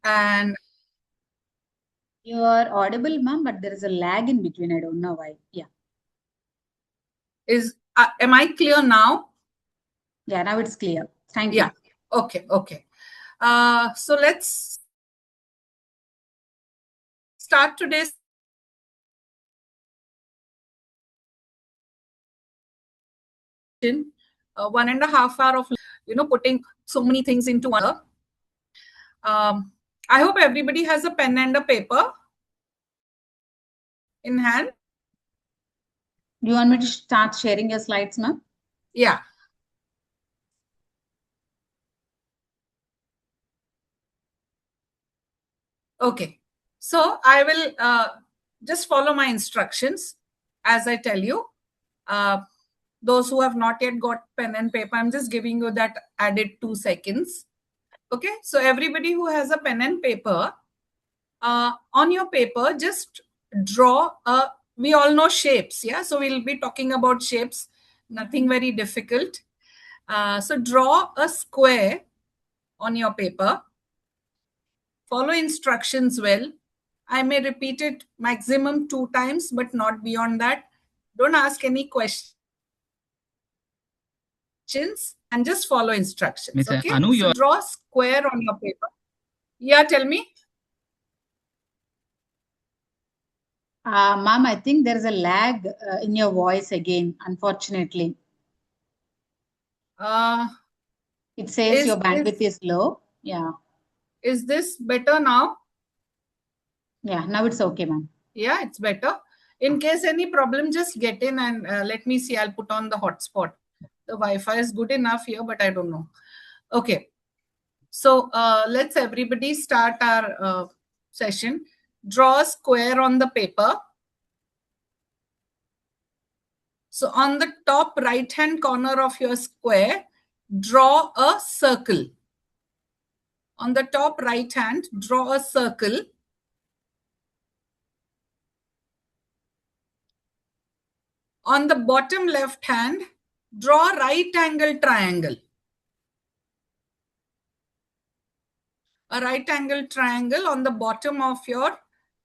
And You are audible, ma'am, but there is a lag in between. I don't know why. Yeah. am I clear now? Yeah, now it's clear. Thank Yeah. you. Okay. Okay. So let's start today's 1.5 hour of putting so many things into one. I hope everybody has a pen and a paper in hand. Do you want me to start sharing your slides, ma'am? Yeah. Okay. So I will just follow my instructions as I tell you. Those who have not yet got pen and paper, I'm just giving you that added 2 seconds. Okay. So everybody who has a pen and paper, on your paper, just draw we all know shapes. Yeah. So we'll be talking about shapes, nothing very difficult. So draw a square on your paper. Follow instructions well. I may repeat it maximum 2 times, but not beyond that. Don't ask any questions and just follow instructions. Miss Okay. Anu, So draw a square on your paper. Yeah, tell me. Ma'am, I think there is a lag in your voice again, unfortunately. It says your bandwidth is low. Yeah. Is this better now? Yeah, now it's okay, ma'am. Yeah, it's better. In case any problem, just get in and let me see. I'll put on the hotspot. The Wi-Fi is good enough here, but I don't know. Okay. So let's everybody start our session. Draw a square on the paper. So on the top right-hand corner of your square, draw a circle. On the top right hand, draw a circle. On the bottom left hand, draw a right angle triangle. A right angle triangle on the bottom of your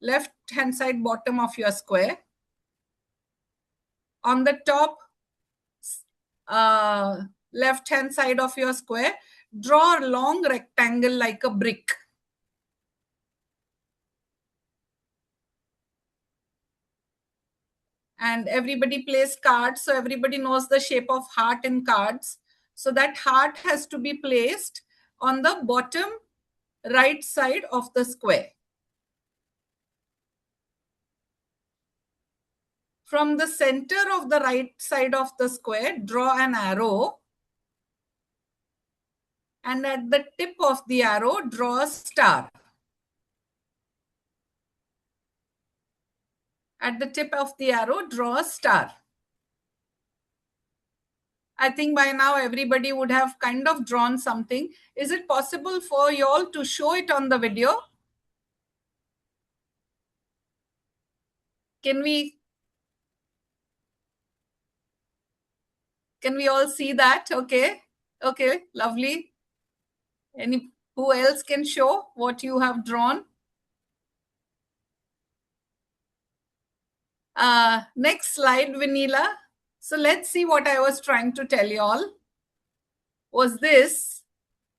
left hand side, bottom of your square. On the top left hand side of your square, draw a long rectangle like a brick. And everybody plays cards, so everybody knows the shape of heart in cards. So that heart has to be placed on the bottom right side of the square. From the center of the right side of the square, draw an arrow. And at the tip of the arrow, draw a star. At the tip of the arrow, draw a star. I think by now everybody would have kind of drawn something. Is it possible for you all to show it on the video? Can we all see that? Okay. Okay, lovely. Who else can show what you have drawn? Next slide, Vanilla. So let's see what I was trying to tell you all. Was this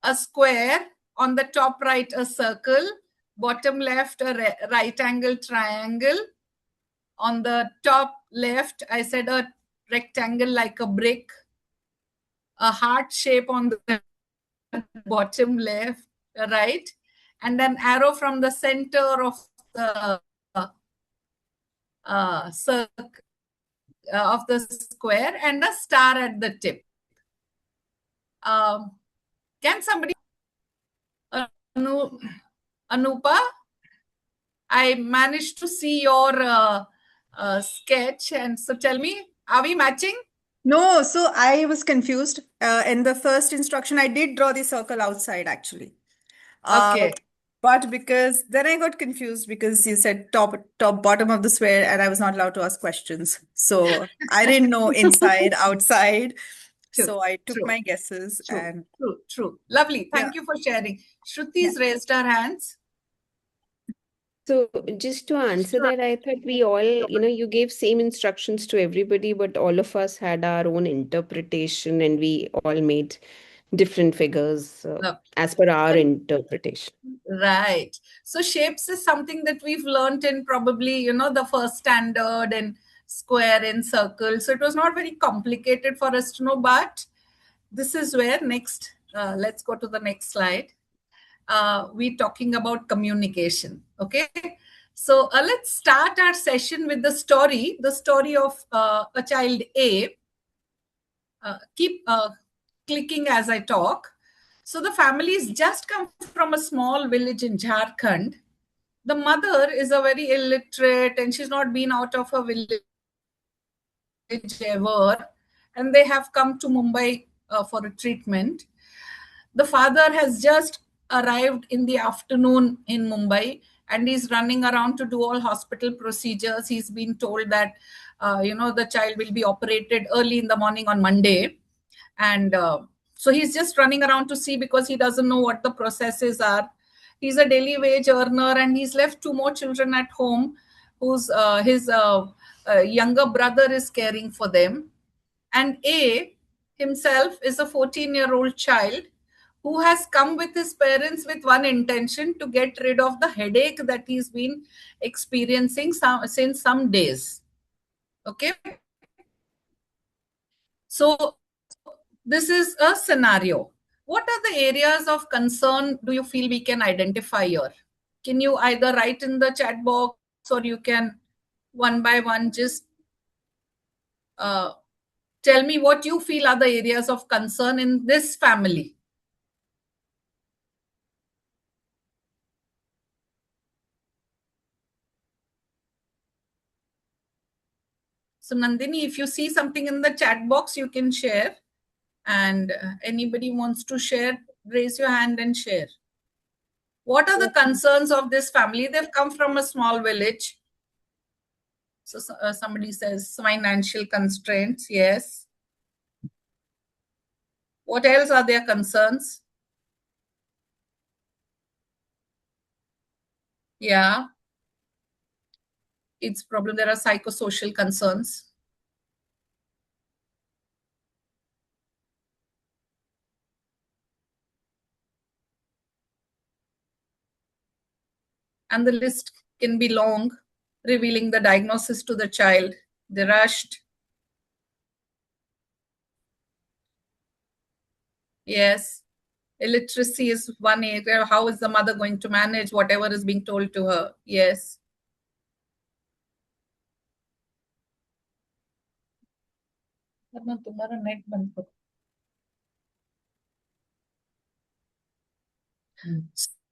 a square? On the top right, a circle. Bottom left, a right angle triangle. On the top left, I said a rectangle like a brick. A heart shape on the bottom left, right. And an arrow from the center of the circle of the square and a star at the tip. Can somebody, Anupa, I managed to see your sketch, and so tell me, are we matching? No, so I was confused. In the first instruction, I did draw the circle outside actually. Okay. But because then I got confused because you said top, bottom of the square, and I was not allowed to ask questions. So I didn't know inside, outside. True, so I took true, my guesses true, and true. Lovely. Thank you for sharing. Shruti has raised her hands. So just to answer that, I thought we all, you gave same instructions to everybody, but all of us had our own interpretation and we all made different figures No. as per our interpretation. Right. So shapes is something that we've learned in probably, the first standard and square and circle. So it was not very complicated for us to know, but this is where next, let's go to the next slide. We're talking about communication. Okay. So let's start our session with the story of a child A. Keep clicking as I talk. So the family has just come from a small village in Jharkhand. The mother is a very illiterate and she's not been out of her village ever. And they have come to Mumbai for a treatment. The father has just arrived in the afternoon in Mumbai and he's running around to do all hospital procedures. He's been told that, the child will be operated early in the morning on Monday. And so he's just running around to see because he doesn't know what the processes are. He's a daily wage earner and he's left two more children at home whose his younger brother is caring for them. And A himself is a 14-year-old child who has come with his parents with one intention to get rid of the headache that he's been experiencing since some days. Okay. So this is a scenario. What are the areas of concern do you feel we can identify here? Can you either write in the chat box or you can one by one just tell me what you feel are the areas of concern in this family? So Nandini, if you see something in the chat box, you can share. And anybody wants to share, raise your hand and share. What are the concerns of this family? They've come from a small village. So somebody says financial constraints. Yes. What else are their concerns? Yeah. It's problem. There are psychosocial concerns. And the list can be long, revealing the diagnosis to the child. They rushed. Yes. Illiteracy is one area. How is the mother going to manage whatever is being told to her? Yes. तुम्हारा net बंद करो.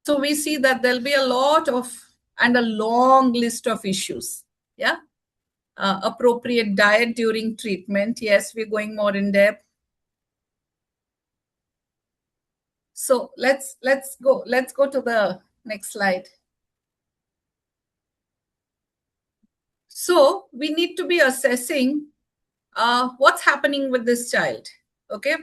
So we see that there'll be a lot of and a long list of issues. Yeah. Appropriate diet during treatment. Yes, we're going more in depth. So let's go to the next slide. So we need to be assessing what's happening with this child. Okay.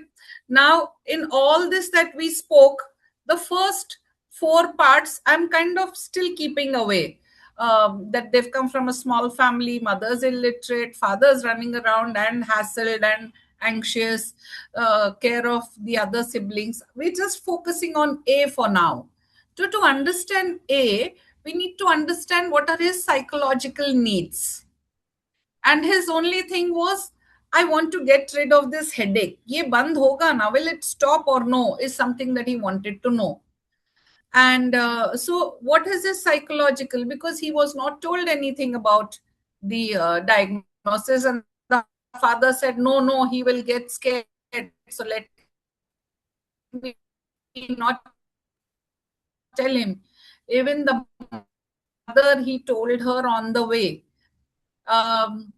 Now, in all this that we spoke, the first 4 parts, I'm kind of still keeping away. That they've come from a small family, mother's illiterate, father's running around and hassled and anxious, care of the other siblings. We're just focusing on A for now. To understand A, we need to understand what are his psychological needs. And his only thing was, I want to get rid of this headache. Ye band hoga na, will it stop or no, is something that he wanted to know. And so what is his psychological? Because he was not told anything about the diagnosis. And the father said, no, he will get scared. So let me not tell him. Even the mother, he told her on the way. And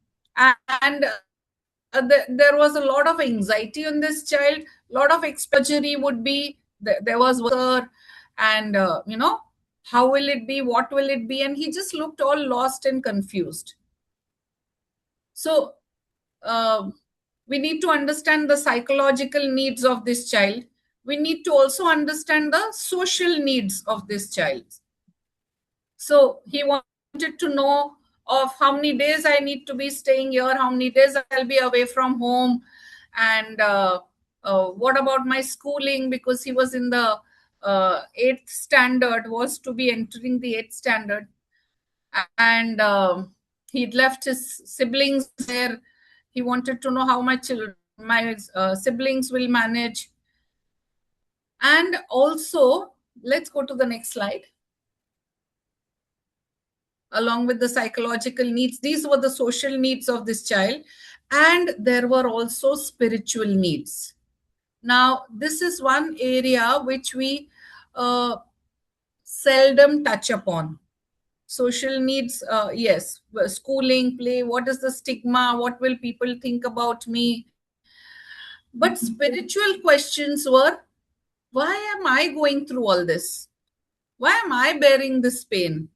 there was a lot of anxiety on this child. A lot of exposure would be, there was and how will it be, what will it be, and he just looked all lost and confused. So we need to understand the psychological needs of this child. We need to also understand the social needs of this child. So he wanted to know of how many days I need to be staying here, how many days I'll be away from home, and what about my schooling, because he was in the 8th standard, was to be entering the 8th standard. And he'd left his siblings there. He wanted to know how my siblings will manage. And also, let's go to the next slide. Along with the psychological needs, these were the social needs of this child, and there were also spiritual needs. Now, this is one area which we seldom touch upon. Social needs, yes, schooling, play, what is the stigma, what will people think about me? But spiritual questions were, why am I going through all this? Why am I bearing this pain?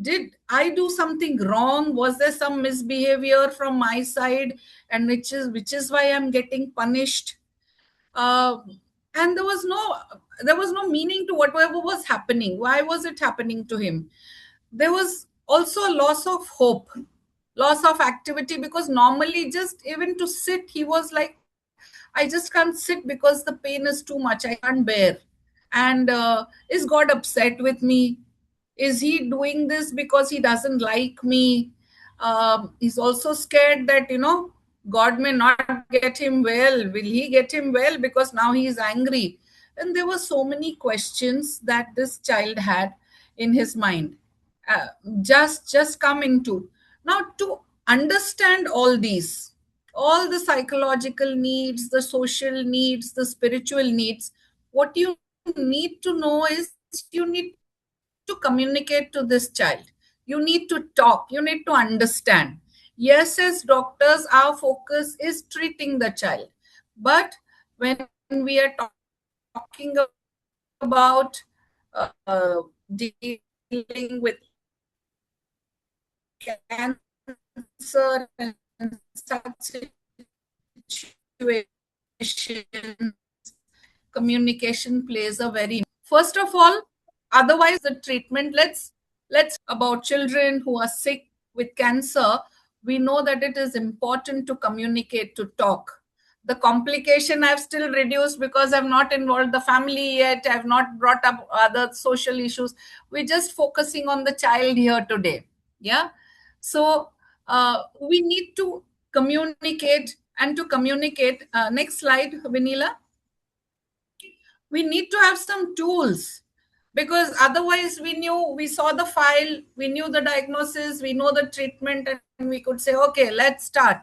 Did I do something wrong? Was there some misbehavior from my side, and which is why I'm getting punished? And there was no meaning to whatever was happening. Why was it happening to him? There was also a loss of hope, loss of activity, because normally just even to sit, he was like, I just can't sit because the pain is too much, I can't bear. And is God upset with me? Is he doing this because he doesn't like me? He's also scared that, God may not get him well. Will he get him well? Because now he is angry. And there were so many questions that this child had in his mind. Uh, just come into. Now, to understand all the psychological needs, the social needs, the spiritual needs, what you need to know is you need to communicate to this child. You need to talk. You need to understand. Yes, as doctors, our focus is treating the child. But when we are talking about dealing with cancer and such situations, communication plays a very, first of all, otherwise the treatment, let's about children who are sick with cancer. We know that it is important to communicate, to talk. The complication I've still reduced because I've not involved the family yet, I've not brought up other social issues. We're just focusing on the child here today. Yeah. So we need to communicate, and to communicate, next slide, Vanilla. We need to have some tools, because otherwise we saw the file, we knew the diagnosis, we know the treatment, and we could say, okay, let's start.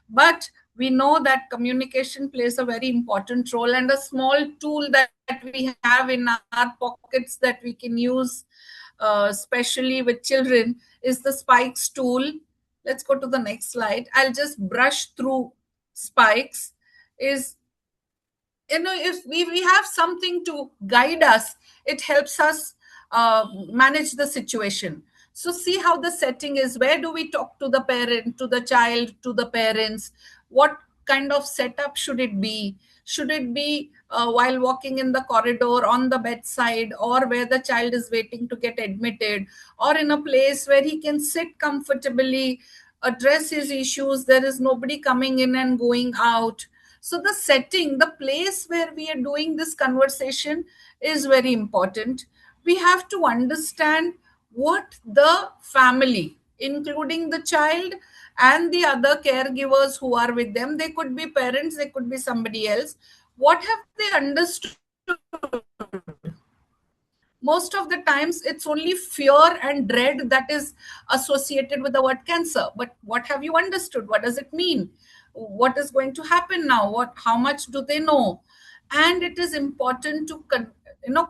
But we know that communication plays a very important role, and a small tool that we have in our pockets that we can use, especially with children, is the spikes tool. Let's go to the next slide. I'll just brush through spikes. Is, if we have something to guide us, it helps us manage the situation. So see how the setting is. Where do we talk to the parent, to the child, to the parents? What kind of setup should it be? Should it be while walking in the corridor, on the bedside, or where the child is waiting to get admitted, or in a place where he can sit comfortably, address his issues, there is nobody coming in and going out? So the setting, the place where we are doing this conversation is very important. We have to understand what the family, including the child and the other caregivers who are with them, they could be parents, they could be somebody else, what have they understood? Most of the times it's only fear and dread that is associated with the word cancer. But what have you understood? What does it mean? What is going to happen now? How much do they know? And it is important to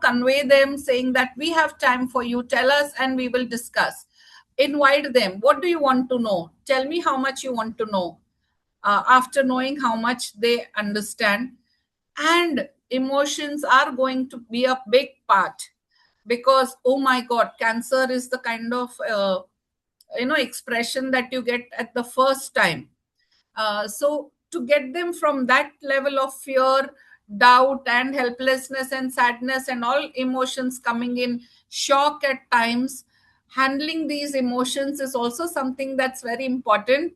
convey them, saying that we have time for you, tell us and we will discuss. Invite them. What do you want to know? Tell me how much you want to know. After knowing how much they understand. And emotions are going to be a big part, because, oh my god, cancer is the kind of expression that you get at the first time. So to get them from that level of fear, doubt and helplessness and sadness and all emotions coming in, shock at times, handling these emotions is also something that's very important.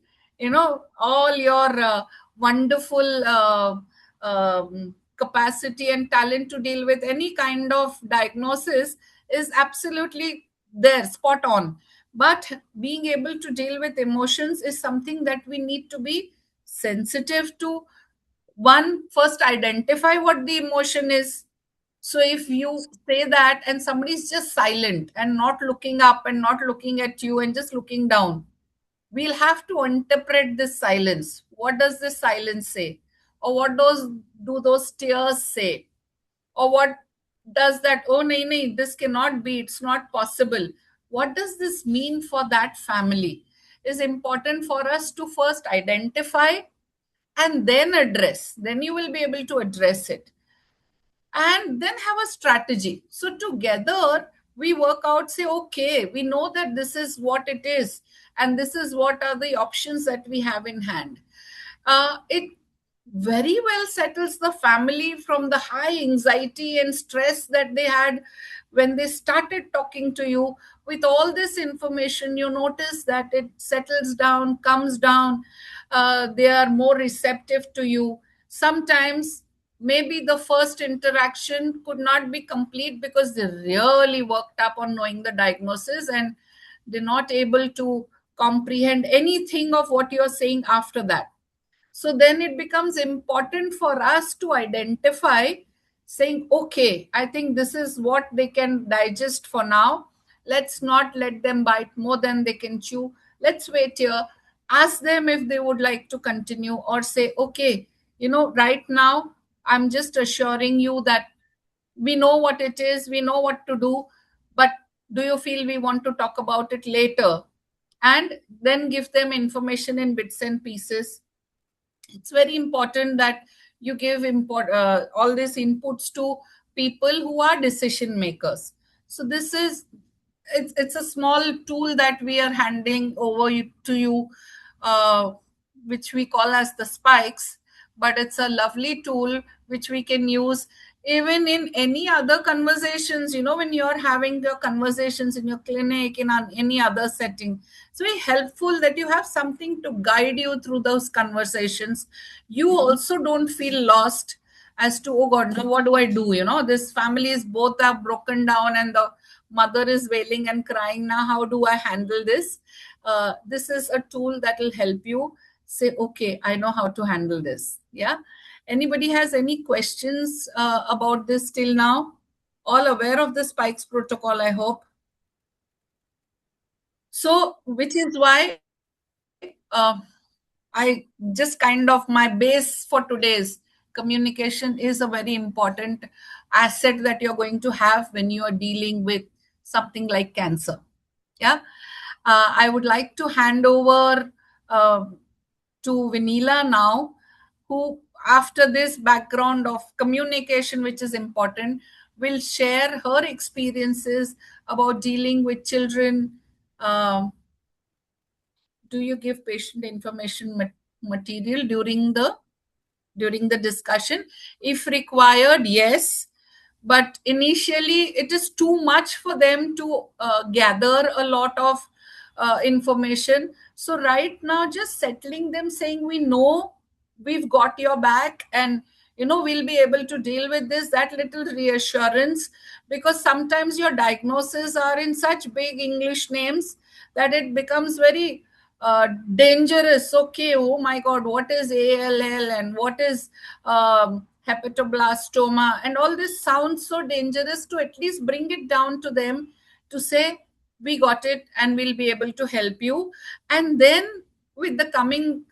All your wonderful capacity and talent to deal with any kind of diagnosis is absolutely there, spot on. But being able to deal with emotions is something that we need to be sensitive to. One, first identify what the emotion is. So if you say that and somebody is just silent and not looking up and not looking at you and just looking down, we'll have to interpret this silence. What does this silence say? Or what do those tears say? Or what does that, oh nahi, this cannot be, it's not possible. What does this mean for that family? Is important for us to first identify and then address. Then you will be able to address it and then have a strategy. So together we work out, say, okay, we know that this is what it is, and this is what are the options that we have in hand. It very well settles the family from the high anxiety and stress that they had when they started talking to you. With all this information, you notice that it settles down, comes down. They are more receptive to you. Sometimes maybe the first interaction could not be complete because they really worked up on knowing the diagnosis, and they're not able to comprehend anything of what you're saying after that. So then it becomes important for us to identify, saying, okay, I think this is what they can digest for now. Let's not let them bite more than they can chew. Let's wait here. Ask them if they would like to continue, or say, okay, right now, I'm just assuring you that we know what it is, we know what to do, but do you feel we want to talk about it later? And then give them information in bits and pieces. It's very important that you give all these inputs to people who are decision makers. So this is, it's a small tool that we are handing over to you, uh, which we call as the spikes. But it's a lovely tool which we can use even in any other conversations, when you're having your conversations in your clinic, in any other setting. It's very helpful that you have something to guide you through those conversations. You also don't feel lost as to, oh God, now what do I do? This family is both are broken down and the mother is wailing and crying. Now, how do I handle this? This is a tool that will help you say, okay, I know how to handle this. Yeah. Anybody has any questions about this till now? All aware of the spikes protocol, I hope. So, which is why I just kind of, my base for today's communication is a very important asset that you're going to have when you are dealing with something like cancer. Yeah. I would like to hand over to Vanilla now, who, after this background of communication, which is important, will share her experiences about dealing with children. Do you give patient information material during the discussion? If required, yes. But initially, it is too much for them to gather a lot of information. So right now, just settling them, saying, we know, we've got your back, and we'll be able to deal with this, that little reassurance. Because sometimes your diagnoses are in such big English names that it becomes very dangerous. Okay, oh my God, what is ALL and what is hepatoblastoma, and all this sounds so dangerous. To at least bring it down to them, to say, we got it and we'll be able to help you. And then with the coming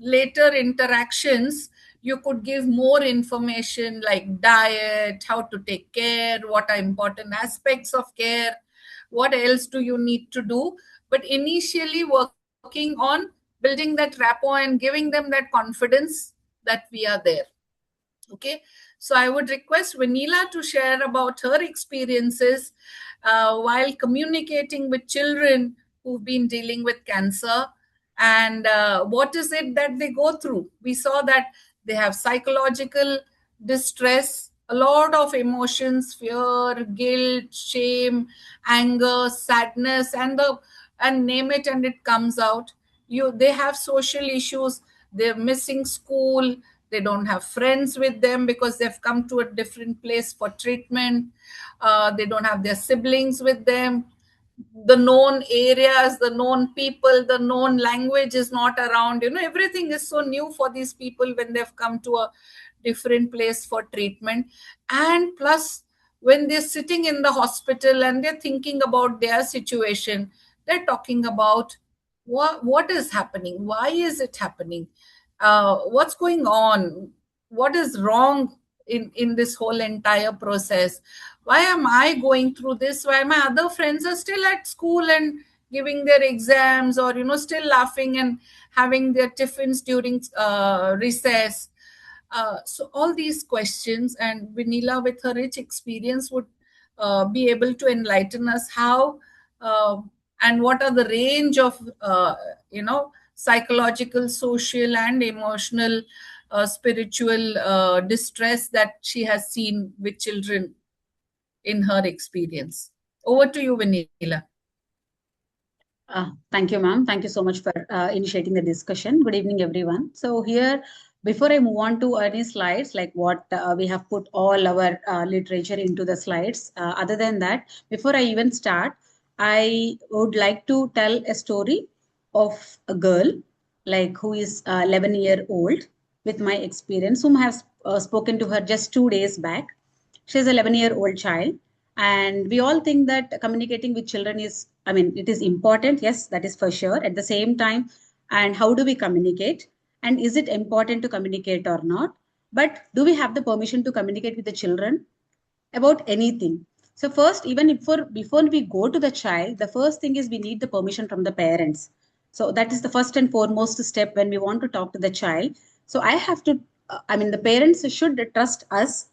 later interactions, you could give more information like diet, how to take care, what are important aspects of care, what else do you need to do. But initially, working on building that rapport and giving them that confidence that we are there. Okay. So I would request Vanilla to share about her experiences while communicating with children who've been dealing with cancer, and what is it that they go through. We saw that they have psychological distress, a lot of emotions, fear, guilt, shame, anger, sadness, and name it and it comes out. They have social issues, they're missing school, they don't have friends with them because they've come to a different place for treatment. They don't have their siblings with them. The known areas, the known people, the known language is not around. Everything is so new for these people when they've come to a different place for treatment. And plus, when they're sitting in the hospital and they're thinking about their situation, they're talking about what is happening, why is it happening, what's going on, what is wrong in this whole entire process, why am I going through this, why my other friends are still at school and giving their exams, or still laughing and having their tiffins during recess. So all these questions, and Vanilla with her rich experience would be able to enlighten us how and what are the range of psychological, social, and emotional, spiritual distress that she has seen with children in her experience. Over to you, Vanilla. Thank you, ma'am. Thank you so much for initiating the discussion. Good evening, everyone. So here, before I move on to any slides, like what we have put all our literature into the slides. Other than that, before I even start, I would like to tell a story of a girl, like who is 11-year-old, with my experience, whom I have spoken to her just 2 days back. She's an 11-year-old child, and we all think that communicating with children is, I mean, it is important. Yes, that is for sure. At the same time, and how do we communicate? And is it important to communicate or not? But do we have the permission to communicate with the children about anything? So first, even before we go to the child, the first thing is we need the permission from the parents. So that is the first and foremost step when we want to talk to the child. So I have to, the parents should trust us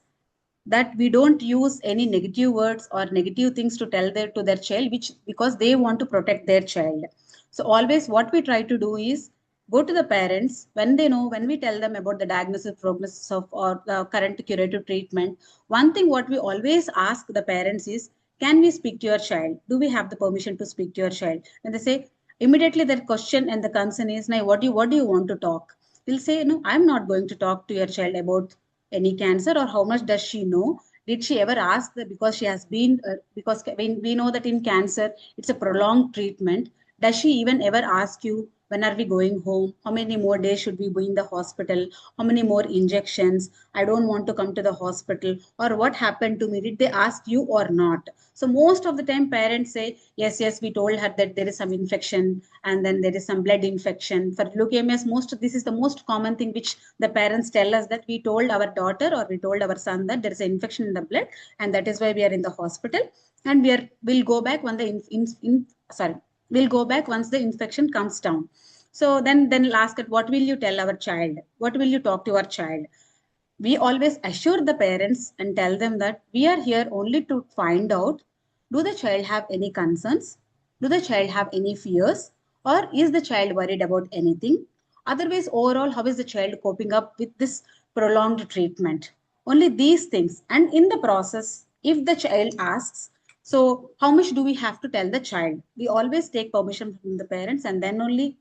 that we don't use any negative words or negative things to tell to their child, which because they want to protect their child. So always what we try to do is go to the parents when they know, when we tell them about the diagnosis, prognosis of or the current curative treatment. One thing what we always ask the parents is, can we speak to your child? Do we have the permission to speak to your child? And they say immediately their question and the concern is, now what do you want to talk? We'll say, no, I'm not going to talk to your child about any cancer, or how much does she know, did she ever ask that, because she has been because when we know that in cancer it's a prolonged treatment, does she even ever ask you when are we going home, how many more days should we be in the hospital, how many more injections, I don't want to come to the hospital, or what happened to me, did they ask you or not? So most of the time parents say yes, we told her that there is some infection and then there is some blood infection for leukemias. This is the most common thing which the parents tell us, that we told our daughter or we told our son that there is an infection in the blood and that is why we are in the hospital, and we'll go back when we'll go back once the infection comes down. So then we'll ask it, what will you tell our child, what will you talk to our child? We always assure the parents and tell them that we are here only to find out, do the child have any concerns, do the child have any fears, or is the child worried about anything? Otherwise, overall, how is the child coping up with this prolonged treatment? Only these things. And in the process, if the child asks, so how much do we have to tell the child? We always take permission from the parents and then only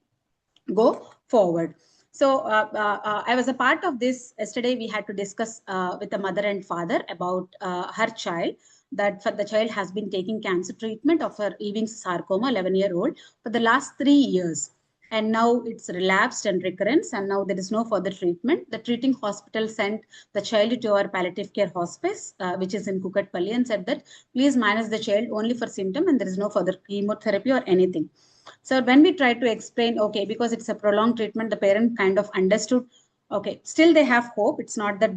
go forward. So I was a part of this. Yesterday we had to discuss with the mother and father about her child, that for the child has been taking cancer treatment of her Ewing's sarcoma, 11-year-old, for the last 3 years. And now it's relapsed and recurrence, and now there is no further treatment. The treating hospital sent the child to our palliative care hospice, which is in Kukatpalli, and said that please manage the child only for symptom and there is no further chemotherapy or anything. So when we try to explain, okay, because it's a prolonged treatment, the parent kind of understood. Okay, still they have hope. It's not that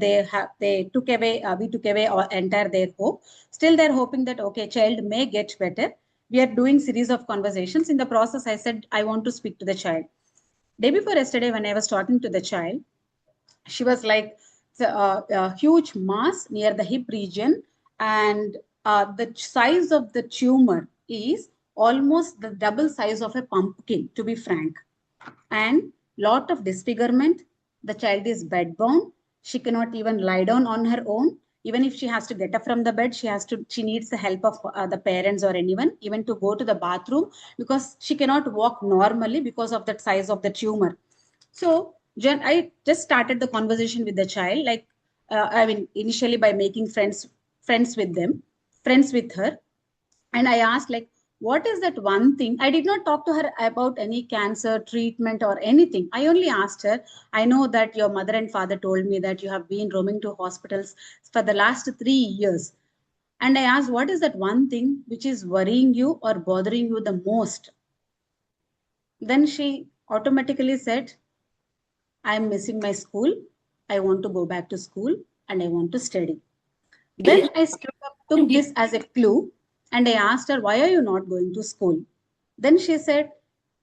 we took away or entire their hope. Still they're hoping that, okay, child may get better. We are doing series of conversations. In the process, I said, I want to speak to the child. Day before yesterday, when I was talking to the child, she was like a huge mass near the hip region, and the size of the tumor is almost the double size of a pumpkin, to be frank, and lot of disfigurement. The child is bedbound. She cannot even lie down on her own. Even if she has to get up from the bed, she needs the help of the parents or anyone, even to go to the bathroom, because she cannot walk normally because of that size of the tumor. So I just started the conversation with the child, like, initially by making friends with them, friends with her. And I asked, like, what is that one thing? I did not talk to her about any cancer treatment or anything. I only asked her, I know that your mother and father told me that you have been roaming to hospitals for the last 3 years. And I asked, what is that one thing which is worrying you or bothering you the most? Then she automatically said, I am missing my school. I want to go back to school and I want to study. Then I took this as a clue and I asked her, why are you not going to school? Then she said,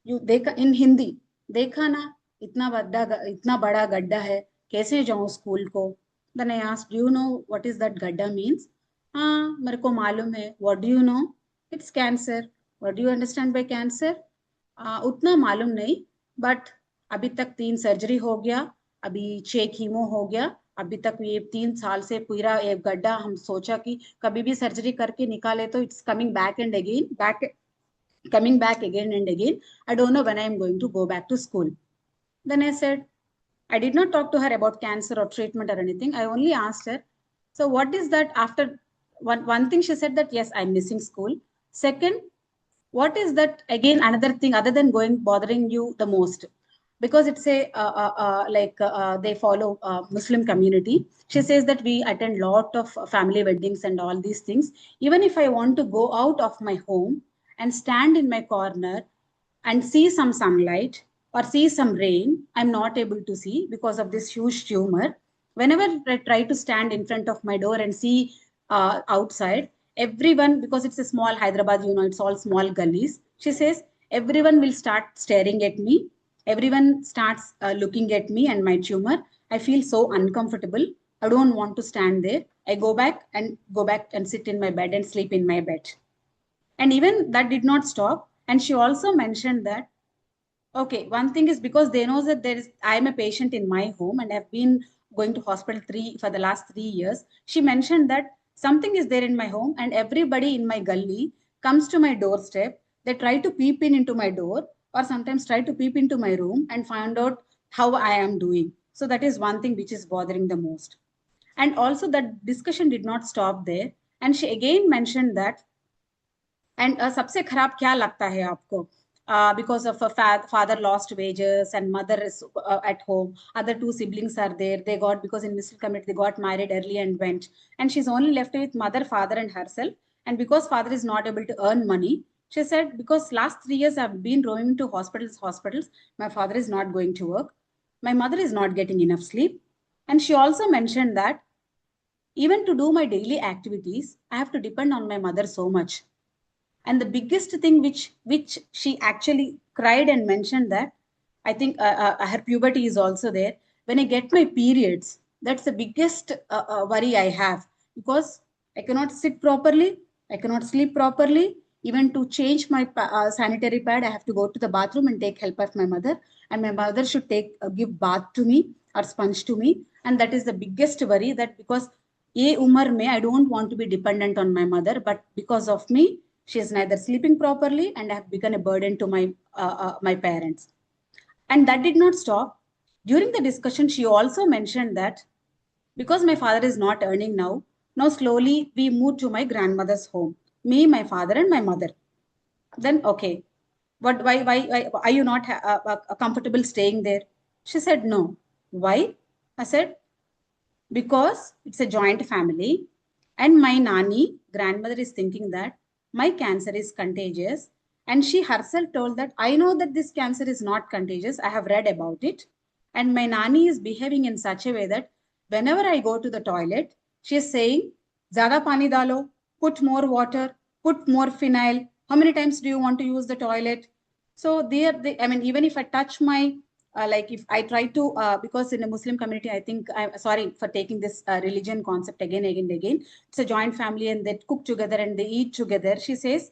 you देखा in Hindi, देखा ना इतना बड़ा गड्ढा है, कैसे जाऊं school को? Then I asked, do you know what is that गड्ढा means? हाँ, मेरे को मालूम है. What do you know? It's cancer. What do you understand by cancer? उतना मालूम नहीं, बट अभी तक 3 सर्जरी हो गया, अभी 6 कीमो हो गया, अभी तक ये 3 साल से पूरा एक गड्ढा, हम सोचा कि कभी भी सर्जरी करके निकाले तो it's coming back and again, coming back again and again. I don't know when I am going to go back to school. Then I said, I did not talk to her about cancer or treatment or anything. I only asked her, so what is that after one thing? She said that, yes, I'm missing school. Second, what is that again, another thing other than bothering you the most? Because it's a they follow Muslim community. She says that we attend lot of family weddings and all these things. Even if I want to go out of my home and stand in my corner and see some sunlight or see some rain, I'm not able to see because of this huge tumor. Whenever I try to stand in front of my door and see outside, everyone, because it's a small Hyderabad, it's all small gullies, she says, everyone will start staring at me. Everyone starts looking at me and my tumor. I feel so uncomfortable. I don't want to stand there. I go back and sit in my bed and sleep in my bed. And even that did not stop. And she also mentioned that, okay, one thing is because they know that I am a patient in my home and have been going to hospital for the last 3 years. She mentioned that something is there in my home and everybody in my gully comes to my doorstep. They try to peep into my door or sometimes try to peep into my room and find out how I am doing. So that is one thing which is bothering the most. And also that discussion did not stop there. And she again mentioned that, and सबसे खराब क्या लगता है आपको? Because of father lost wages and mother is at home. Other 2 siblings are there. Because in Muslim community, they got married early and went. And she's only left with mother, father, and herself. And because father is not able to earn money, she said, because last 3 years I've been roaming to hospitals. My father is not going to work. My mother is not getting enough sleep. And she also mentioned that even to do my daily activities, I have to depend on my mother so much. And the biggest thing which she actually cried and mentioned that, I think her puberty is also there. When I get my periods, that's the biggest worry I have, because I cannot sit properly, I cannot sleep properly. Even to change my sanitary pad, I have to go to the bathroom and take help of my mother. And my mother should give bath to me or sponge to me. And that is the biggest worry, that because ye umar mein, I don't want to be dependent on my mother, but because of me, she is neither sleeping properly and I have become a burden to my parents. And that did not stop. During the discussion, she also mentioned that because my father is not earning now slowly we moved to my grandmother's home, me, my father, and my mother. Then, okay, why are you not comfortable staying there? She said, no. Why? I said, because it's a joint family and my nani, grandmother, is thinking that my cancer is contagious. And she herself told that, I know that this cancer is not contagious. I have read about it. And my nani is behaving in such a way that whenever I go to the toilet, she is saying, Zada pani dalo, put more water, put more phenyl. How many times do you want to use the toilet? So even if I touch my, like if I try to, because in a Muslim community, I think, I'm sorry for taking this religion concept again. It's a joint family and they cook together and they eat together. She says,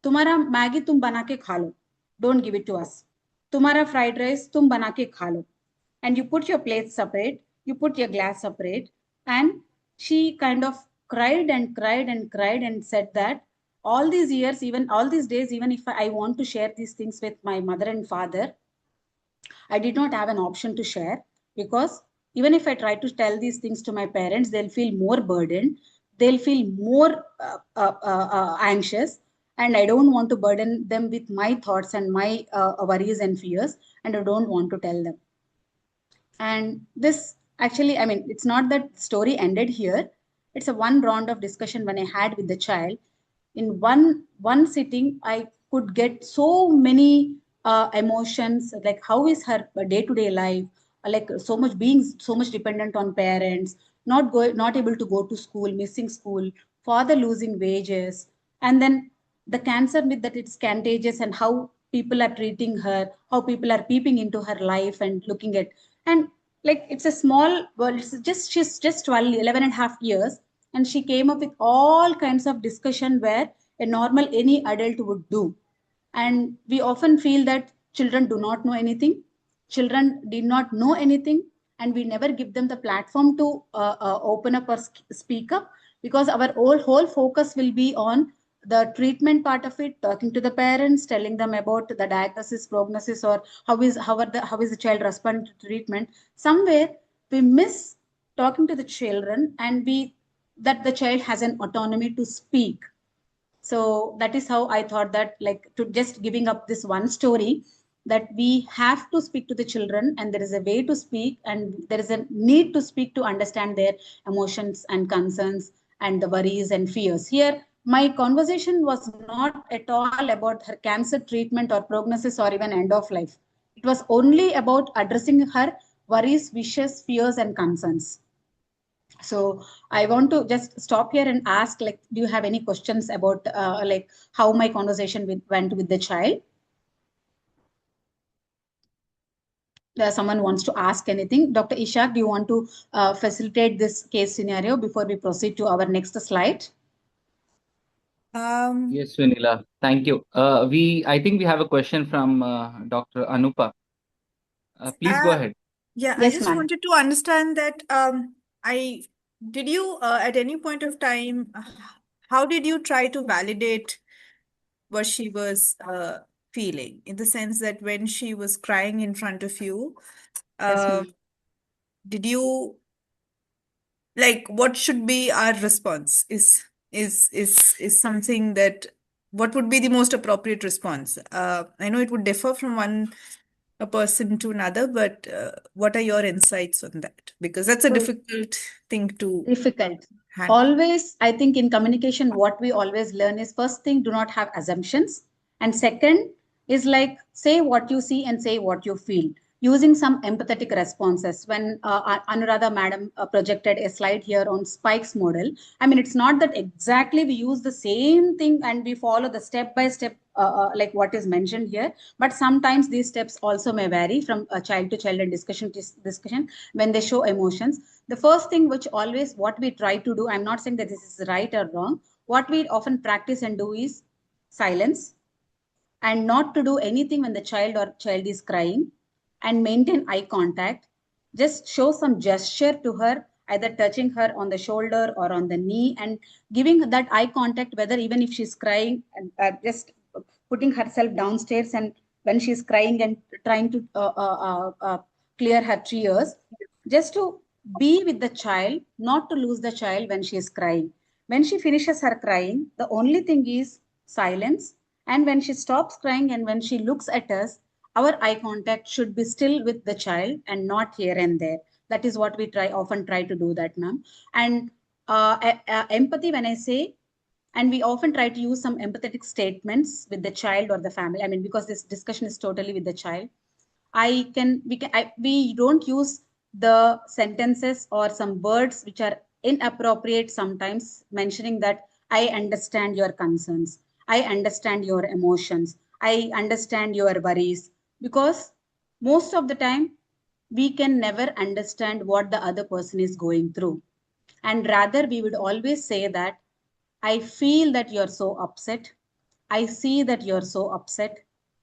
तुम्हारा Maggi तुम बना के खा लो, don't give it to us. तुम्हारा fried rice तुम बना के खा लो. And you put your plates separate, you put your glass separate, and she kind of cried and cried and cried and said that all these years, even all these days, even if I want to share these things with my mother and father, I did not have an option to share, because even if I try to tell these things to my parents, they'll feel more burdened, they'll feel more anxious, and I don't want to burden them with my thoughts and my worries and fears, and I don't want to tell them. And this actually, I mean, it's not that story ended here. It's a one round of discussion when I had with the child. In one sitting, I could get so many emotions, like how is her day-to-day life, like so much being so much dependent on parents, not able to go to school, missing school, father losing wages, and then the cancer myth that it's contagious, and how people are treating her, how people are peeping into her life and looking at, and like it's a small, well, it's just she's just 12, 11 and a half years, and she came up with all kinds of discussion where a normal any adult would do. And we often feel that children do not know anything, children did not know anything, and we never give them the platform to open up or speak up, because our whole focus will be on the treatment part of it, talking to the parents, telling them about the diagnosis, prognosis, or how is the child responding to treatment. Somewhere we miss talking to the children, and we that the child has an autonomy to speak. So that is how I thought that, like, to just giving up this one story, that we have to speak to the children, and there is a way to speak, and there is a need to speak to understand their emotions and concerns and the worries and fears. Here my conversation was not at all about her cancer treatment or prognosis or even end of life. It was only about addressing her worries, wishes, fears and concerns. So I want to just stop here and ask, like, do you have any questions about like how my conversation went with the child? Someone wants to ask anything. Dr. Ishak, do you want to facilitate this case scenario before we proceed to our next slide? Yes, Vanilla. Thank you. I think we have a question from Dr. Anupa. Please go ahead. Yeah, I Yes, just ma'am. wanted to understand that did you at any point of time, how did you try to validate what she was feeling, in the sense that when she was crying in front of you, Yes, uh, ma'am. did you, like, what should be our response is something that, what would be the most appropriate response? I know it would differ from one a person to another, but what are your insights on that? Because that's a So difficult thing to difficult. handle. Always, I think in communication, what we always learn is, first thing, do not have assumptions. And second is, like, say what you see and say what you feel, using some empathetic responses. When Anuradha madam projected a slide here on Spike's model, I mean, it's not that exactly we use the same thing and we follow the step by step, like what is mentioned here, but sometimes these steps also may vary from child to child and discussion to discussion when they show emotions. The first thing which always what we try to do, I'm not saying that this is right or wrong, what we often practice and do is silence, and not to do anything when the child is crying, and maintain eye contact. Just show some gesture to her, either touching her on the shoulder or on the knee, and giving that eye contact, whether even if she's crying, and just putting herself downstairs, and when she's crying and trying to clear her tears, just to be with the child, not to lose the child when she is crying. When she finishes her crying, the only thing is silence. And when she stops crying and when she looks at us, our eye contact should be still with the child and not here and there. That is what we often try to do that, ma'am. And empathy, when I say, and we often try to use some empathetic statements with the child or the family. I mean, because this discussion is totally with the child. We don't use the sentences or some words which are inappropriate sometimes, mentioning that I understand your concerns, I understand your emotions, I understand your worries, because most of the time we can never understand what the other person is going through. And rather, we would always say that I feel that you're so upset. I see that you're so upset,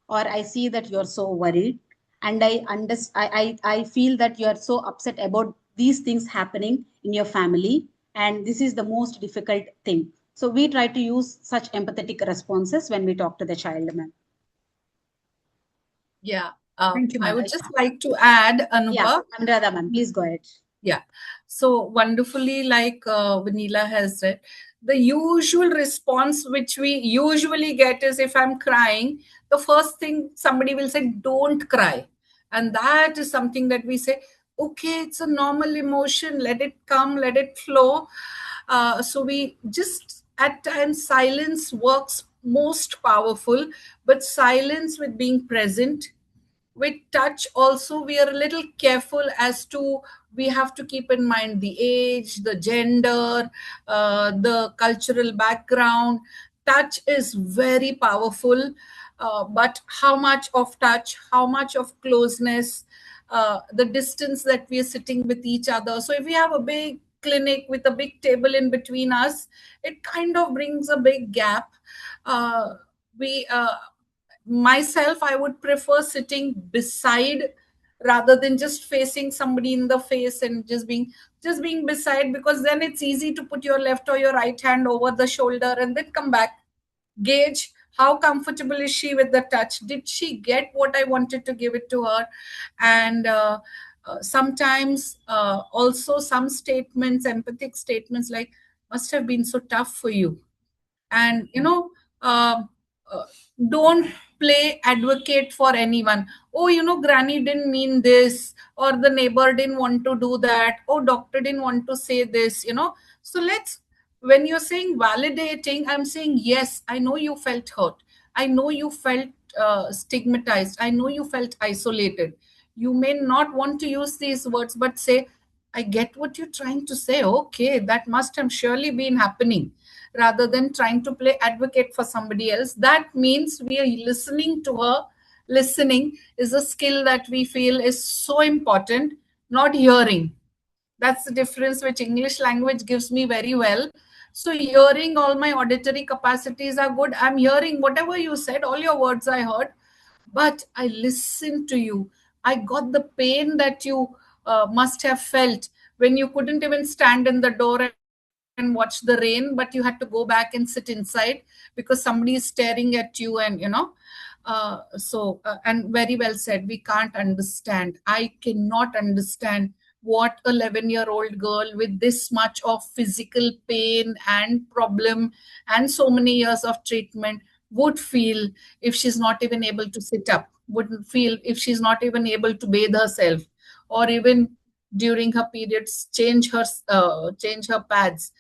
or I see that you're so worried. And I feel that you're so upset about these things happening in your family. and this is the most difficult thing. So we try to use such empathetic responses when we talk to the child, ma'am. Yeah. Thank you, I ma'am. would just like to add, Yeah, Anupa. Anuradha ma'am, please go ahead. Yeah. So wonderfully, like Vanilla has said, the usual response which we usually get is if I'm crying, the first thing somebody will say, don't cry. And that is something that we say, okay, it's a normal emotion, let it come, let it flow. So we just, at times, silence works most powerful, but silence with being present, with touch also we are a little careful as to, we have to keep in mind the age, the gender, the cultural background. Touch is very powerful, but how much of touch, how much of closeness, the distance that we are sitting with each other. So if we have a big clinic with a big table in between us, it kind of brings a big gap. We Myself, I would prefer sitting beside rather than just facing somebody in the face and just being beside, because then it's easy to put your left or your right hand over the shoulder and then come back, gauge how comfortable is she with the touch, did she get what I wanted to give it to her. And sometimes also some statements, empathic statements like, must have been so tough for you. And uh, uh, don't play advocate for anyone. Oh, granny didn't mean this, or the neighbor didn't want to do that, or doctor didn't want to say this. So let's, when you're saying validating, I'm saying, yes, I know you felt hurt, I know you felt stigmatized, I know you felt isolated. You may not want to use these words, but say, I get what you're trying to say. Okay, that must have surely been happening, rather than trying to play advocate for somebody else. That means we are listening to her. Listening is a skill that we feel is so important, not hearing. That's the difference which English language gives me very well. So hearing, all my auditory capacities are good. I'm hearing whatever you said, all your words I heard, but I listened to you. I got the pain that you must have felt when you couldn't even stand in the door and watch the rain, but you had to go back and sit inside because somebody is staring at you. And and very well said, we can't understand. I cannot understand what a 11-year-old girl with this much of physical pain and problem and so many years of treatment would feel if she's not even able to sit up, wouldn't feel if she's not even able to bathe herself, or even during her periods change her pads.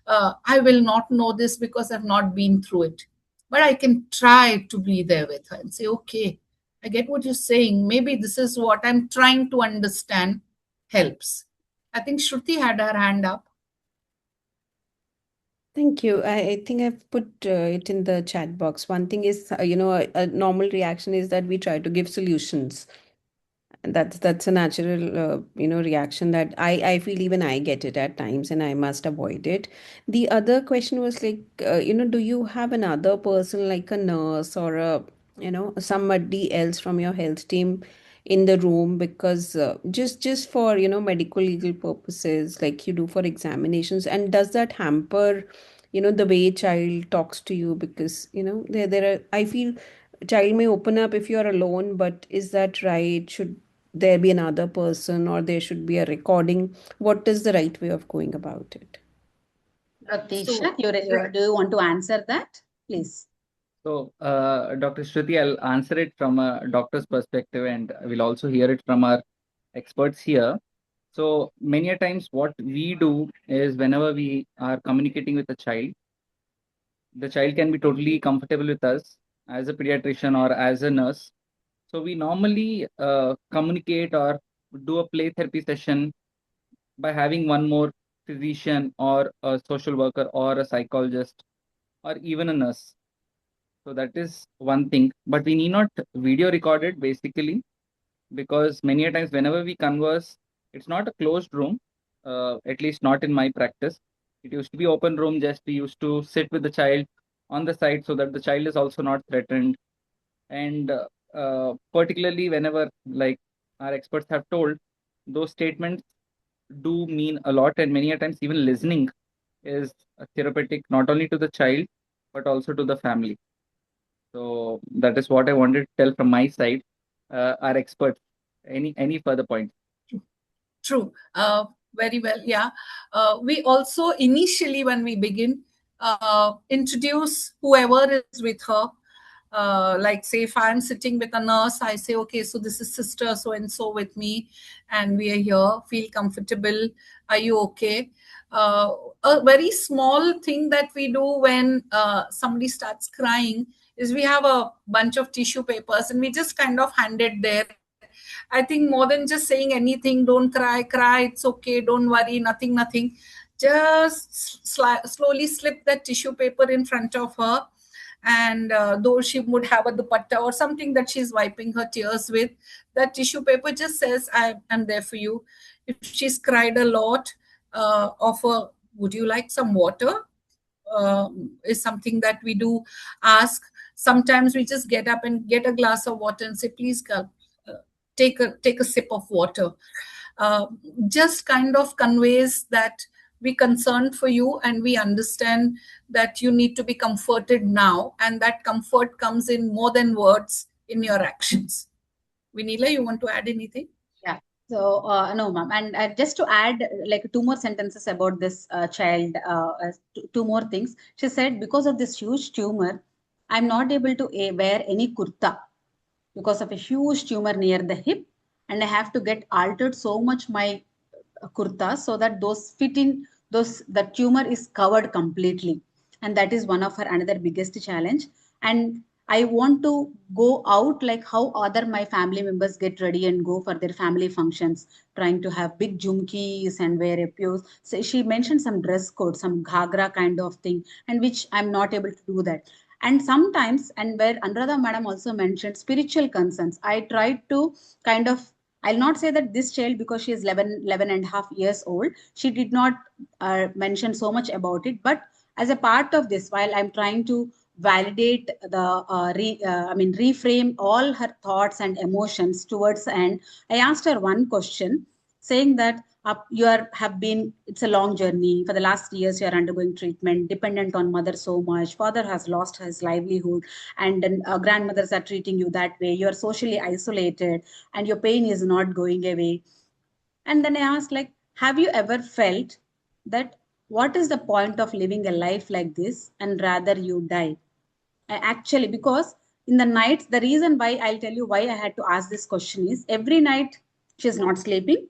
I will not know this because I've not been through it, but I can try to be there with her and say, okay, I get what you're saying, maybe this is what I'm trying to understand, helps. I think Shruti had her hand up. Thank you. I think I've put it in the chat box. One thing is, a normal reaction is that we try to give solutions. And that's a natural, reaction that I feel even I get it at times, and I must avoid it. The other question was like, do you have another person like a nurse or somebody else from your health team in the room, because just for medical legal purposes, like you do for examinations, and does that hamper the way child talks to you? Because there are, I feel, child may open up if you are alone, but is that right? Should there be another person, or there should be a recording? What is the right way of going about it? Ratisha, So do you want to answer that? Please. So, Dr. Shruti, I'll answer it from a doctor's perspective, and we'll also hear it from our experts here. So, many a times, what we do is whenever we are communicating with a child, the child can be totally comfortable with us as a pediatrician or as a nurse. So, we normally communicate or do a play therapy session by having one more physician or a social worker or a psychologist or even a nurse. So that is one thing, but we need not video record it basically, because many a times whenever we converse, it's not a closed room, at least not in my practice. It used to be open room, just we used to sit with the child on the side so that the child is also not threatened. And particularly whenever, like our experts have told, those statements do mean a lot, and many a times even listening is therapeutic not only to the child but also to the family. So that is what I wanted to tell from my side. Our experts, any further points? True. Very well. Yeah. We also initially, when we begin, introduce whoever is with her. Like, say, if I'm sitting with a nurse, I say, okay, so this is sister so and so with me, and we are here. Feel comfortable. Are you okay? A very small thing that we do when somebody starts crying is we have a bunch of tissue papers and we just kind of hand it there. I think more than just saying anything, don't cry, it's okay, don't worry, nothing. Just slowly slip that tissue paper in front of her. And though she would have a dupatta or something that she's wiping her tears with, that tissue paper just says, I'm there for you. If she's cried a lot, offer, would you like some water? Is something that we do ask. Sometimes we just get up and get a glass of water and say, please, girl, take a sip of water. Just kind of conveys that we concerned for you and we understand that you need to be comforted now, and that comfort comes in more than words, in your actions. Vinila, you want to add anything? Yeah. So, no, ma'am. And just to add like two more sentences about this child, two more things. She said, because of this huge tumor, I'm not able to wear any kurta because of a huge tumor near the hip. And I have to get altered so much my kurta so that those fit in, those, the tumor is covered completely. And that is one of her another biggest challenge. And I want to go out like how other my family members get ready and go for their family functions, trying to have big jumkis and wear appeals. So she mentioned some dress code, some ghagra kind of thing, and which I'm not able to do that. And sometimes, and where Anuradha madam also mentioned spiritual concerns, I tried to kind of, I'll not say that this child, because she is 11 and a half years old, she did not mention so much about it. But as a part of this, while I'm trying to validate the, reframe all her thoughts and emotions towards the end, I asked her one question saying that have been, it's a long journey. For the last years, you're undergoing treatment, dependent on mother so much. Father has lost his livelihood, and then grandmothers are treating you that way. You're socially isolated, and your pain is not going away. And then I asked, like, have you ever felt that what is the point of living a life like this and rather you die? Actually, because in the nights, the reason why I'll tell you why I had to ask this question is every night she's not sleeping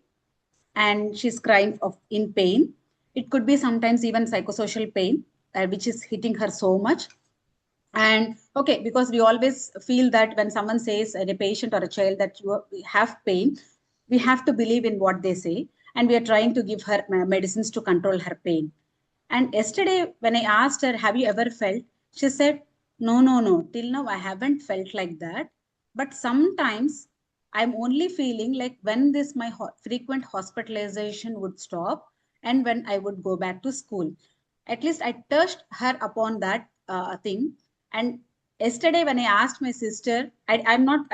and she's crying in pain. It could be sometimes even psychosocial pain, which is hitting her so much. And okay, because we always feel that when someone says, a patient or a child, that you have pain, we have to believe in what they say. And we are trying to give her medicines to control her pain. And yesterday, when I asked her, have you ever felt? She said, no. Till now, I haven't felt like that. But sometimes I'm only feeling like when this my frequent hospitalization would stop and when I would go back to school. At least I touched her upon that thing. And yesterday, when I asked my sister, I'm not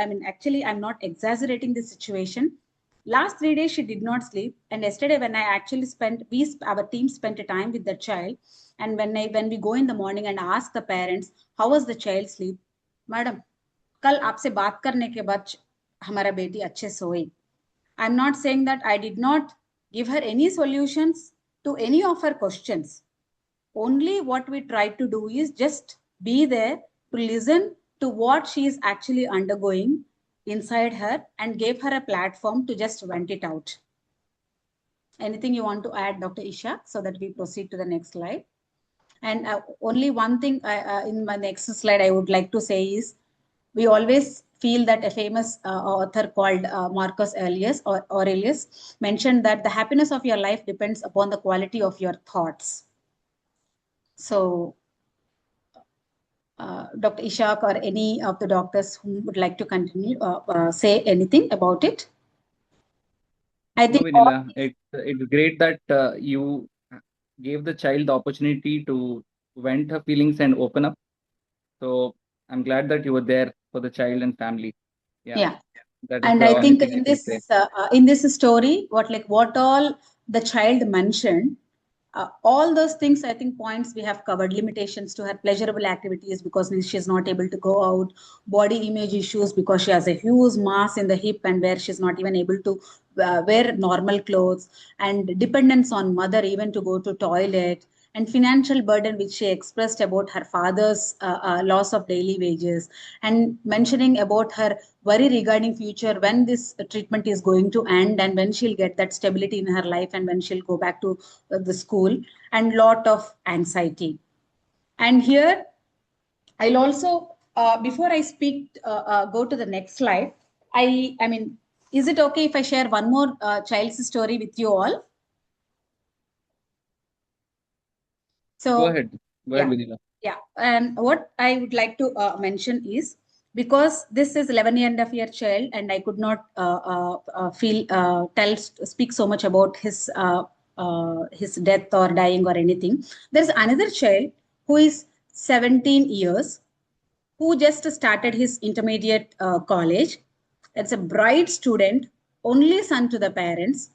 exaggerating the situation. Last 3 days, she did not sleep. And yesterday, when I actually our team spent a time with the child. And when we go in the morning and ask the parents, how was the child sleep? Madam, कल आपसे बात करने के बाद हमारा बेटी अच्छे सोई. I'm not saying that I did not give her any solutions to any of her questions. Only what we try to do is just be there to listen to what she is actually undergoing inside her and gave her a platform to just vent it out. Anything you want to add, Dr. Isha, so that we proceed to the next slide? And only one thing in my next slide I would like to say is, we always feel that a famous author called Marcus Aurelius mentioned that the happiness of your life depends upon the quality of your thoughts. So, Dr. Ishak or any of the doctors who would like to continue, say anything about it? I think No, Vinila, it's great that you gave the child the opportunity to vent her feelings and open up. So I'm glad that you were there for the child and family. Yeah. That is And the I only think thing I can say. in this story, what all the child mentioned, All those things, I think points we have covered. Limitations to her pleasurable activities because she's not able to go out, body image issues because she has a huge mass in the hip and where she's not even able to wear normal clothes, and dependence on mother even to go to toilet, and financial burden which she expressed about her father's loss of daily wages, and mentioning about her worry regarding future, when this treatment is going to end and when she'll get that stability in her life and when she'll go back to the school, and lot of anxiety. And here I'll also before I speak go to the next slide, I mean, is it okay if I share one more child's story with you all? Go So ahead. Go yeah, ahead, Vidila. yeah. And what I would like to mention is, because this is 11-year child and I could not speak so much about his death or dying or anything. There's another child who is 17 years who just started his intermediate college. It's a bright student, only son to the parents.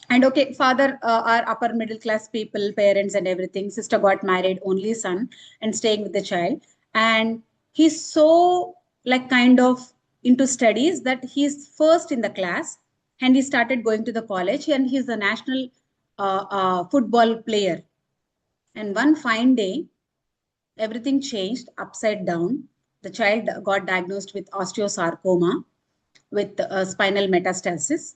And okay, father are upper middle class people, parents and everything. Sister got married, only son, and staying with the child. And he's so like kind of into studies that he's first in the class, and he started going to the college, and he's a national football player. And one fine day, everything changed upside down. The child got diagnosed with osteosarcoma with spinal metastasis,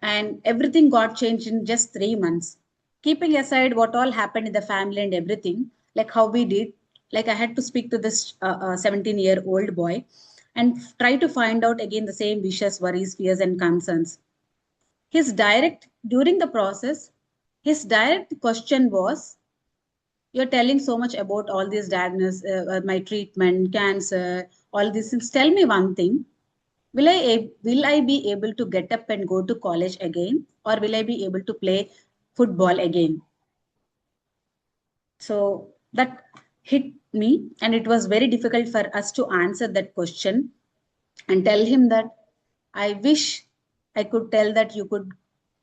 and everything got changed in just 3 months. Keeping aside what all happened in the family and everything, like how we did, like I had to speak to this 17-year-old boy and try to find out again the same wishes, worries, fears, and concerns. During the process, his direct question was, you're telling so much about all these diagnoses, my treatment, cancer, all these things. Tell me one thing. Will I be able to get up and go to college again, or will I be able to play football again? So that hit me, and it was very difficult for us to answer that question and tell him that I wish I could tell that you could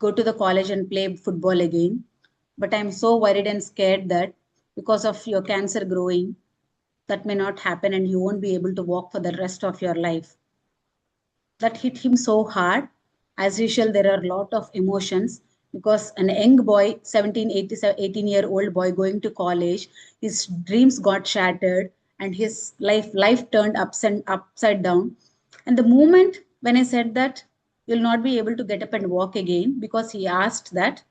go to the college and play football again, but I'm so worried and scared that because of your cancer growing, that may not happen and you won't be able to walk for the rest of your life. That hit him so hard. As usual, there are a lot of emotions because an young boy, 17, 18-year-old boy going to college, his dreams got shattered and his life turned upside down. And the moment when I said that you'll not be able to get up and walk again, because he asked that,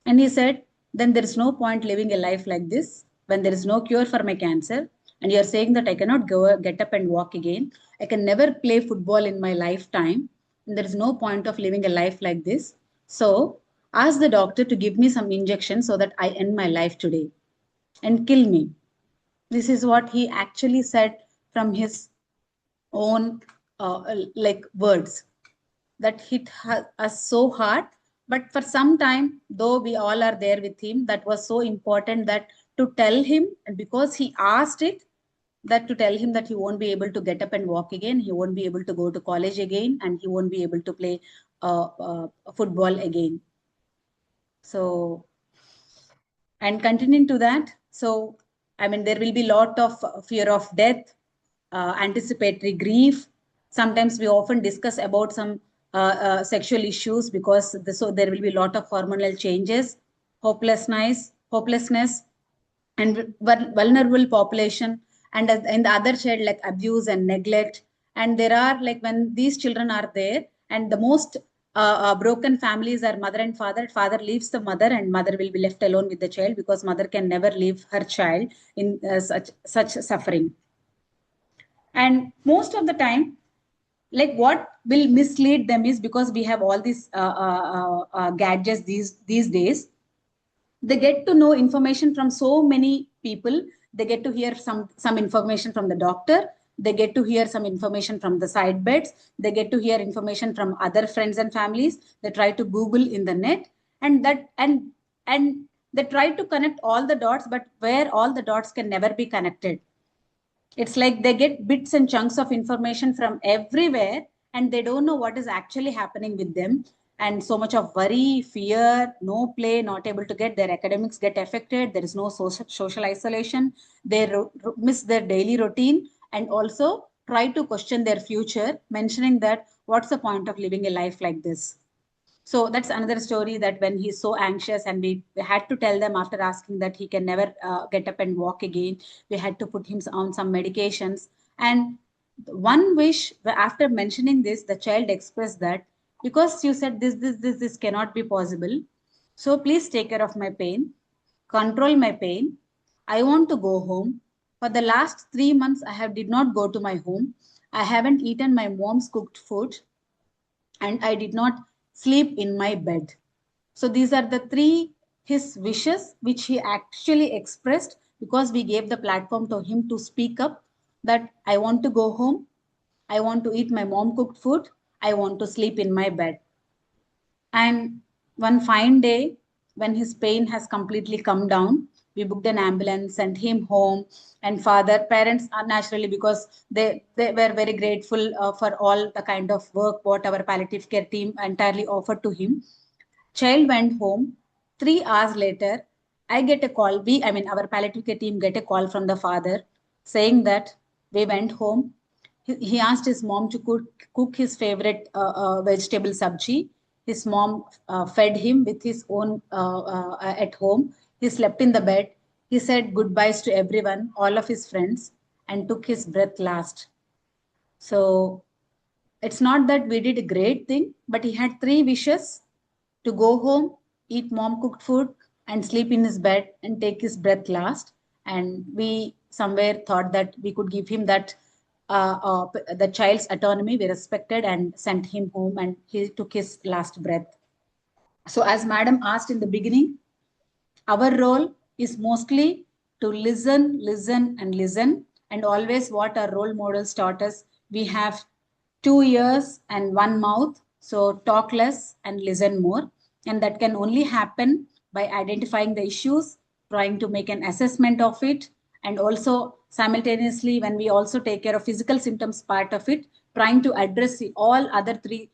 and he said, then there is no point living a life like this when there is no cure for my cancer. And you're saying that I cannot get up and walk again. I can never play football in my lifetime. And there is no point of living a life like this. So ask the doctor to give me some injection so that I end my life today and kill me. This is what he actually said from his own like words. That hit us so hard. But for some time, though we all are there with him, that was so important that to tell him, and because he asked it, that to tell him that he won't be able to get up and walk again, he won't be able to go to college again, and he won't be able to play football again. So, and continuing to that, so I mean, there will be a lot of fear of death, anticipatory grief. Sometimes we often discuss about some sexual issues because so there will be a lot of hormonal changes, hopelessness, and vulnerable population, and in the other child like abuse and neglect. And there are like when these children are there, and the most broken families are mother and father leaves the mother, and mother will be left alone with the child because mother can never leave her child in such suffering. And most of the time, like what will mislead them is because we have all these gadgets these days. They get to know information from so many people. They get to hear some information from the doctor. They get to hear some information from the side beds. They get to hear information from other friends and families. They try to Google in the net, and and they try to connect all the dots, but where all the dots can never be connected. It's like they get bits and chunks of information from everywhere, and they don't know what is actually happening with them. and so much of worry, fear, no play, not able to get their academics get affected. There is no social isolation. They miss their daily routine and also try to question their future, mentioning that what's the point of living a life like this? So that's another story, that when he's so anxious and we had to tell them after asking that he can never get up and walk again, we had to put him on some medications. And one wish, after mentioning this, the child expressed that because you said this cannot be possible, so please take care of my pain, control my pain. I want to go home. For the last 3 months, I have did not go to my home. I haven't eaten my mom's cooked food and I did not sleep in my bed. So these are the three his wishes which he actually expressed, because we gave the platform to him to speak up that I want to go home, I want to eat my mom cooked food, I want to sleep in my bed. And one fine day, when his pain has completely come down, we booked an ambulance, sent him home. And parents are naturally, because they were very grateful for all the kind of work what our palliative care team entirely offered to him. Child went home. 3 hours later, I get a call. Our palliative care team get a call from the father saying that we went home. He asked his mom to cook his favorite vegetable sabji. His mom fed him with his own at home. He slept in the bed. He said goodbyes to everyone, all of his friends, and took his breath last. So it's not that we did a great thing, but he had three wishes: to go home, eat mom cooked food, and sleep in his bed and take his breath last. And we somewhere thought that we could give him that the child's autonomy. We respected and sent him home, and he took his last breath. So, as Madam asked in the beginning, our role is mostly to listen, listen, and listen. And always, what our role models taught us, we have 2 ears and one mouth. So, talk less and listen more. And that can only happen by identifying the issues, trying to make an assessment of it, and also simultaneously, when we also take care of physical symptoms part of it, trying to address all other three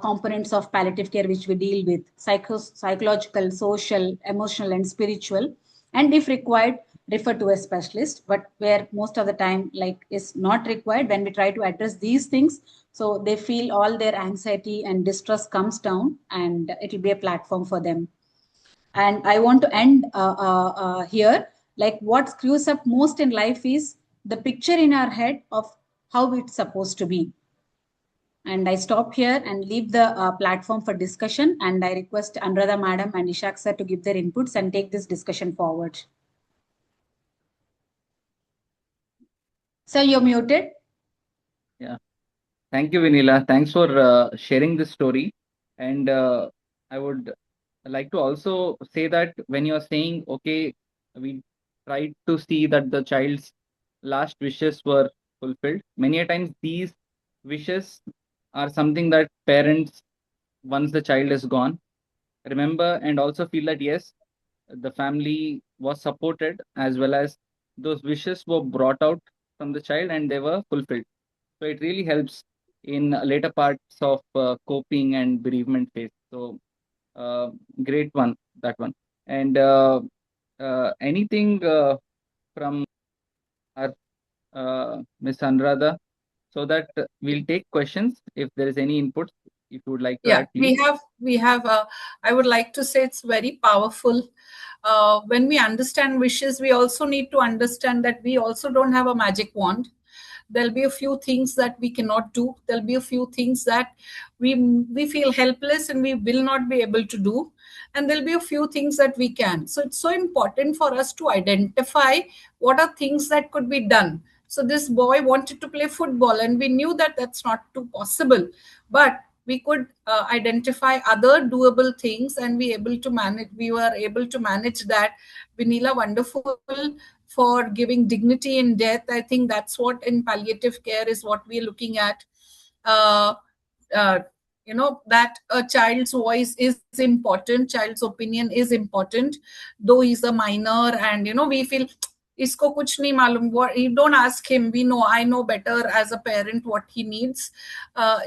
components of palliative care which we deal with: psychological, social, emotional, and spiritual. And if required, refer to a specialist, but where most of the time like is not required, when we try to address these things, so they feel all their anxiety and distress comes down, and it will be a platform for them. And I want to end here, like what screws up most in life is the picture in our head of how it's supposed to be. And I stop here and leave the platform for discussion. And I request Anuradha Madam and Ishak sir to give their inputs and take this discussion forward. Sir, you're muted. Yeah. Thank you, Vinila. Thanks for sharing this story. And I would like to also say that when you're saying, okay, we tried to see that the child's last wishes were fulfilled, many a times these wishes are something that parents, once the child is gone, remember and also feel that yes, the family was supported, as well as those wishes were brought out from the child and they were fulfilled. So it really helps in later parts of coping and bereavement phase. So great one, that one. And anything from our Miss Anuradha, so that we'll take questions if there is any inputs. If you would like to Yeah, add, please. we have I would like to say it's very powerful. When we understand wishes, we also need to understand that we also don't have a magic wand. There'll be a few things that we cannot do. There'll be a few things that we feel helpless and we will not be able to do, and there'll be a few things that we can. So it's so important for us to identify what are things that could be done. So this boy wanted to play football, and we knew that that's not too possible, but we could identify other doable things, and we were able to manage that. Vinila, wonderful for giving dignity in death. I think that's what in palliative care is what we're looking at. uh, uh, that a child's voice is important, child's opinion is important, though he's a minor, and we feel isko kuch nahi malum. What, you don't ask him. I know better as a parent what he needs.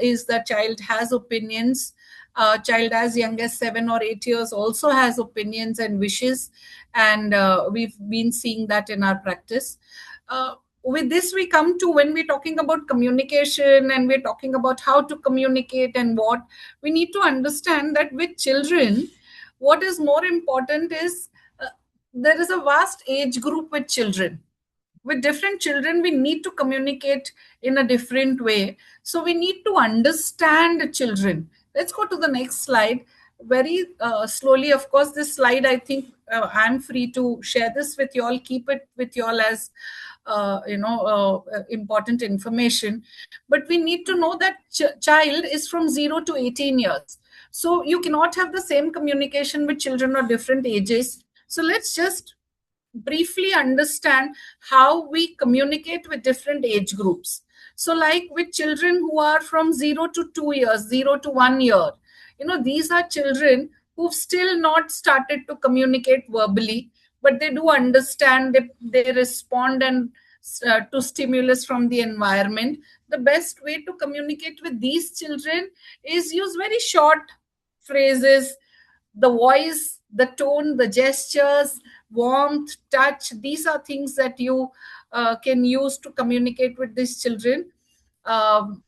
Is the child has opinions, A child as young as 7 or 8 years also has opinions and wishes, and we've been seeing that in our practice. With this, we come to when we're talking about communication and we're talking about how to communicate and what we need to understand that with children, what is more important is there is a vast age group with children. With different children, we need to communicate in a different way. So we need to understand children. Let's go to the next slide. Very slowly, of course, this slide, I think I'm free to share this with you all, keep it with you all as important information. But we need to know that child is from 0 to 18 years. So you cannot have the same communication with children of different ages. So let's just briefly understand how we communicate with different age groups. So like with children who are from 0 to 2 years, 0 to 1 year, these are children who've still not started to communicate verbally, but they do understand, they respond and to stimulus from the environment. The best way to communicate with these children is use very short phrases, the voice, the tone, the gestures, warmth, touch. These are things that you can use to communicate with these children. And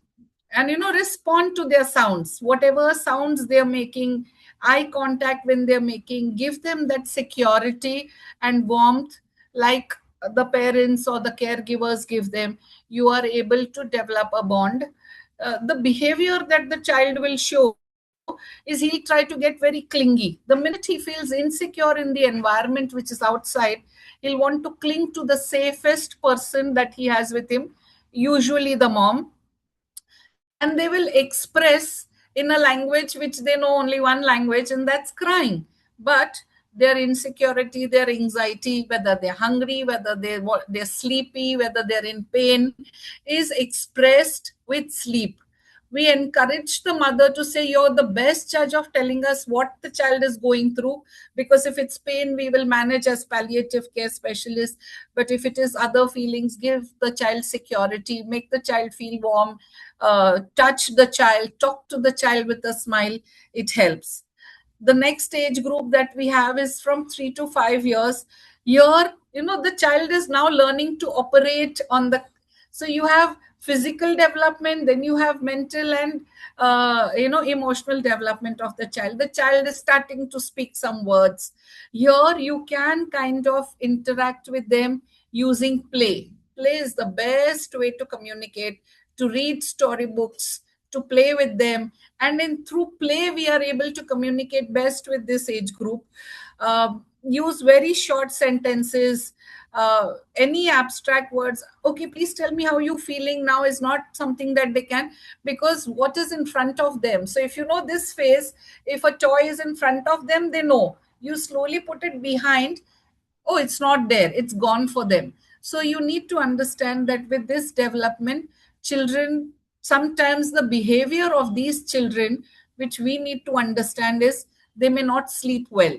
respond to their sounds, whatever sounds they're making, eye contact when they're making, give them that security and warmth like the parents or the caregivers give them. You are able to develop a bond. The behavior that the child will show is he'll try to get very clingy. The minute he feels insecure in the environment which is outside, he'll want to cling to the safest person that he has with him, usually the mom. And they will express in a language which they know only one language, and that's crying. But their insecurity, their anxiety, whether they're hungry, whether they're sleepy, whether they're in pain, is expressed with sleep. We encourage the mother to say, you're the best judge of telling us what the child is going through, because if it's pain, we will manage as palliative care specialists. But if it is other feelings, give the child security, make the child feel warm, touch the child, talk to the child with a smile. It helps. The next age group that we have is from 3 to 5 years. Here, the child is now learning to operate on the, so you have physical development, then you have mental and emotional development of the child. The child is starting to speak some words. Here you can kind of interact with them using play. Play is the best way to communicate, to read storybooks, to play with them. And through play, we are able to communicate best with this age group. Use very short sentences, any abstract words. Okay, please tell me how you feeling now is not something that they can, because what is in front of them. So if you know this phase, if a toy is in front of them, they know. You slowly put it behind. Oh, it's not there. It's gone for them. So you need to understand that with this development, children, sometimes the behavior of these children, which we need to understand, is they may not sleep well.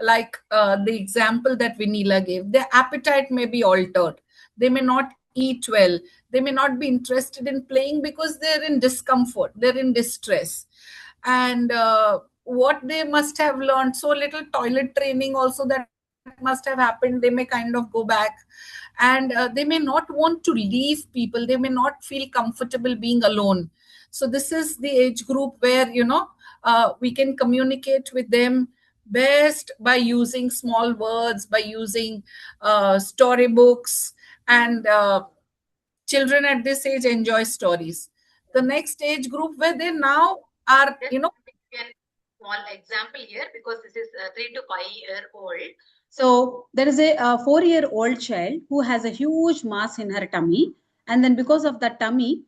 Like the example that Vinila gave, their appetite may be altered. They may not eat well. They may not be interested in playing because they're in discomfort, they're in distress. And what they must have learned, so little toilet training also that must have happened, they may kind of go back. And they may not want to leave people. They may not feel comfortable being alone. So this is the age group where, we can communicate with them best by using small words, by using storybooks. And children at this age enjoy stories. The next age group where they now are, small example here, because this is 3 to 5 year old. So there is a 4-year-old child who has a huge mass in her tummy, and then because of that tummy,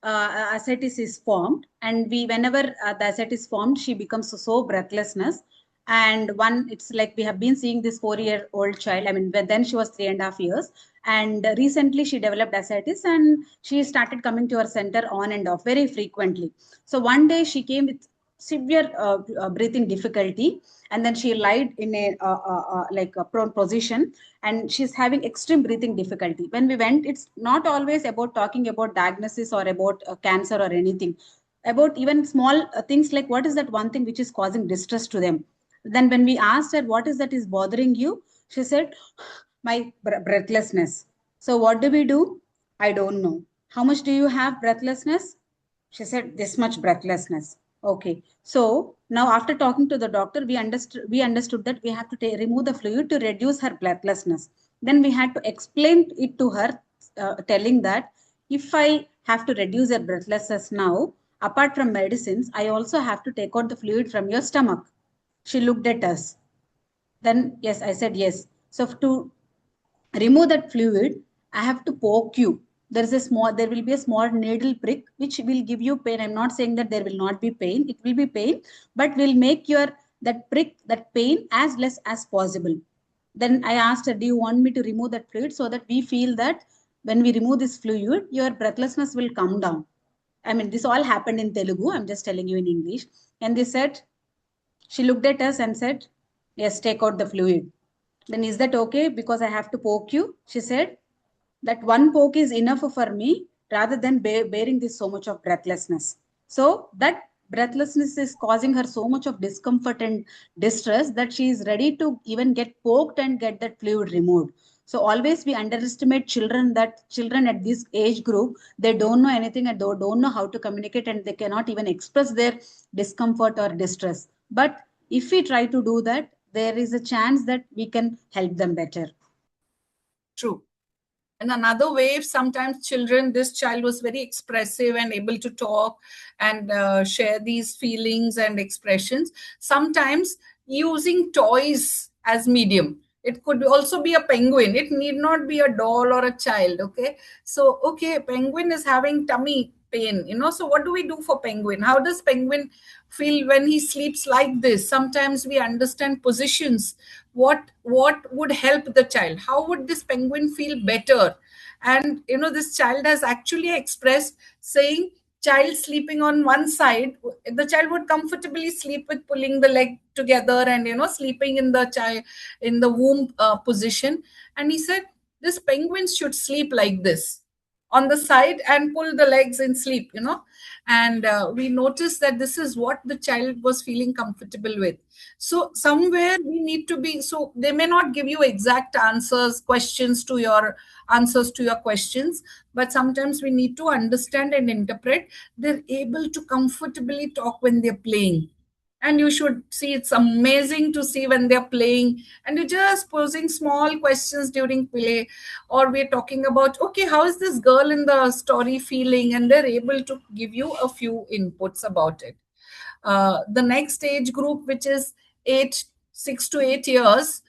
ascites is formed, and whenever the ascites is formed, she becomes so breathlessness. And it's like we have been seeing this 4-year-old child. I mean, then she was 3.5 years, and recently she developed ascites, and she started coming to our center on and off very frequently. So one day she came with severe breathing difficulty, and then she lied in a like a prone position, and she's having extreme breathing difficulty. When we went, it's not always about talking about diagnosis or about cancer or anything. about even small things like what is that one thing which is causing distress to them. Then when we asked her what is that is bothering you, she said, my breathlessness. So what do we do? I don't know. How much do you have breathlessness? She said this much breathlessness. Okay. So now after talking to the doctor, we understood that we have to remove the fluid to reduce her breathlessness. Then we had to explain it to her, telling that if I have to reduce her breathlessness now, apart from medicines, I also have to take out the fluid from your stomach. She looked at us. Then yes, I said yes. So to remove that fluid, I have to poke you. There will be a small needle prick which will give you pain. I'm not saying that there will not be pain, it will be pain, but will make your that prick, that pain as less as possible. Then I asked her, do you want me to remove that fluid so that we feel that when we remove this fluid your breathlessness will come down? I mean, this all happened in Telugu, I'm just telling you in English. And they said, she looked at us and said, yes, take out the fluid. Then is that okay? Because I have to poke you? She said, that one poke is enough for me rather than bearing this so much of breathlessness. So that breathlessness is causing her so much of discomfort and distress that she is ready to even get poked and get that fluid removed. So always we underestimate children, that children at this age group, they don't know anything and they don't know how to communicate and they cannot even express their discomfort or distress. But if we try to do that, there is a chance that we can help them better. True. In another way, sometimes children, this child was very expressive and able to talk and share these feelings and expressions. Sometimes using toys as medium. It could also be a penguin. It need not be a doll or a child. Okay. So, okay, penguin is having tummy pain, So what do we do for penguin? How does penguin feel when he sleeps like this? Sometimes we understand positions. What would help the child? How would this penguin feel better? And this child has actually expressed saying, child sleeping on one side, the child would comfortably sleep with pulling the leg together and sleeping in the child in the womb position. And he said this penguin should sleep like this on the side and pull the legs in sleep, and we noticed that this is what the child was feeling comfortable with. So somewhere we need to be, so they may not give you exact answers to your questions, but sometimes we need to understand and interpret. They're able to comfortably talk when they're playing, and you should see, it's amazing to see when they're playing and you're just posing small questions during play, or we're talking about, okay, how is this girl in the story feeling, and they're able to give you a few inputs about it. The next age group, which is 6 to 8 years,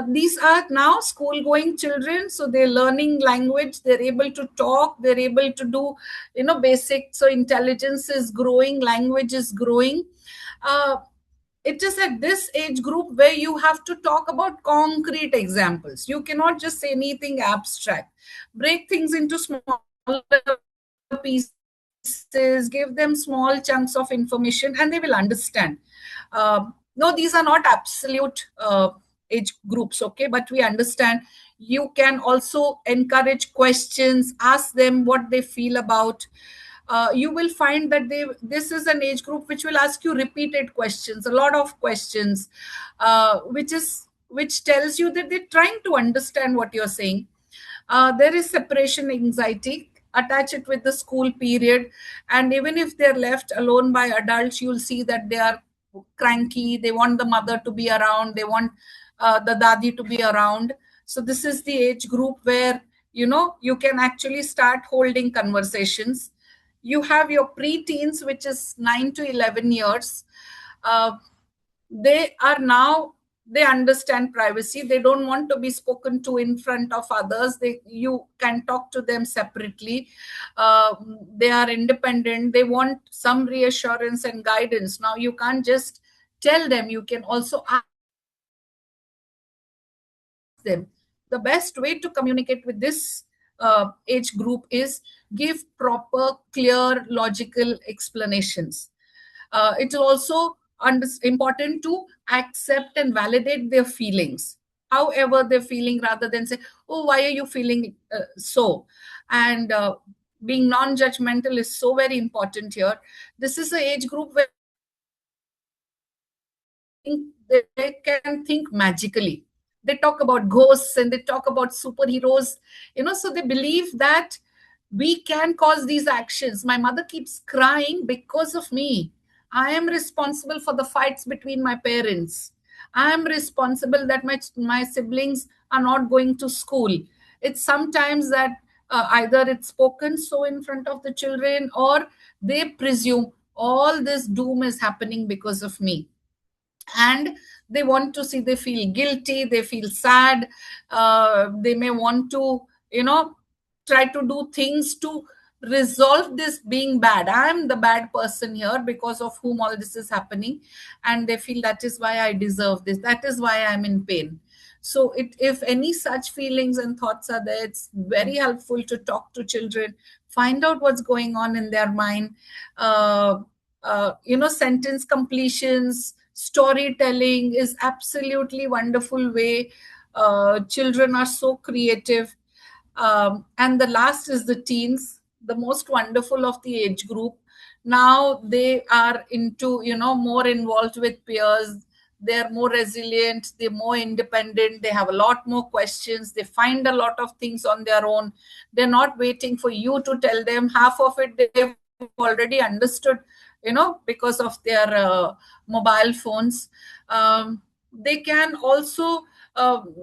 these are now school going children, so they're learning language, they're able to talk, they're able to do basic, so intelligence is growing, language is growing. uh, it is at this age group where you have to talk about concrete examples. You cannot just say anything abstract. Break things into smaller pieces, give them small chunks of information, and they will understand. No, these are not absolute age groups, okay, but we understand. You can also encourage questions, ask them what they feel about. You will find that this is an age group which will ask you repeated questions, a lot of questions, which tells you that they're trying to understand what you're saying. There is separation anxiety. Attach it with the school period, and even if they're left alone by adults, you'll see that they are cranky. They want the mother to be around. They want the dadi to be around. So this is the age group where you can actually start holding conversations. You have your pre-teens, which is 9 to 11 years. Uh, they understand privacy. They don't want to be spoken to in front of others. You can talk to them separately. They are independent. They want some reassurance and guidance. Now you can't just tell them. You can also ask them. The best way to communicate with this age group is give proper, clear, logical explanations. It's also important to accept and validate their feelings, however they're feeling, rather than say, oh, why are you feeling so? And being non-judgmental is so very important here. This is an age group where they can think magically. They talk about ghosts and they talk about superheroes, so they believe that we can cause these actions. My mother keeps crying because of me. I am responsible for the fights between my parents. I am responsible that my siblings are not going to school. It's sometimes that either it's spoken so in front of the children, or they presume all this doom is happening because of me, and they want to see, they feel guilty, they feel sad, they may want to try to do things to resolve this being bad. I am the bad person here because of whom all this is happening, and they feel that is why I deserve this, that is why I'm in pain. So if any such feelings and thoughts are there, it's very helpful to talk to children, find out what's going on in their mind. Sentence completions, storytelling is absolutely wonderful way. Children are so creative. And the last is the teens, the most wonderful of the age group. Now they are into, more involved with peers. They're more resilient, they're more independent, they have a lot more questions, they find a lot of things on their own. They're not waiting for you to tell them. Half of it they've already understood, because of their mobile phones. They can also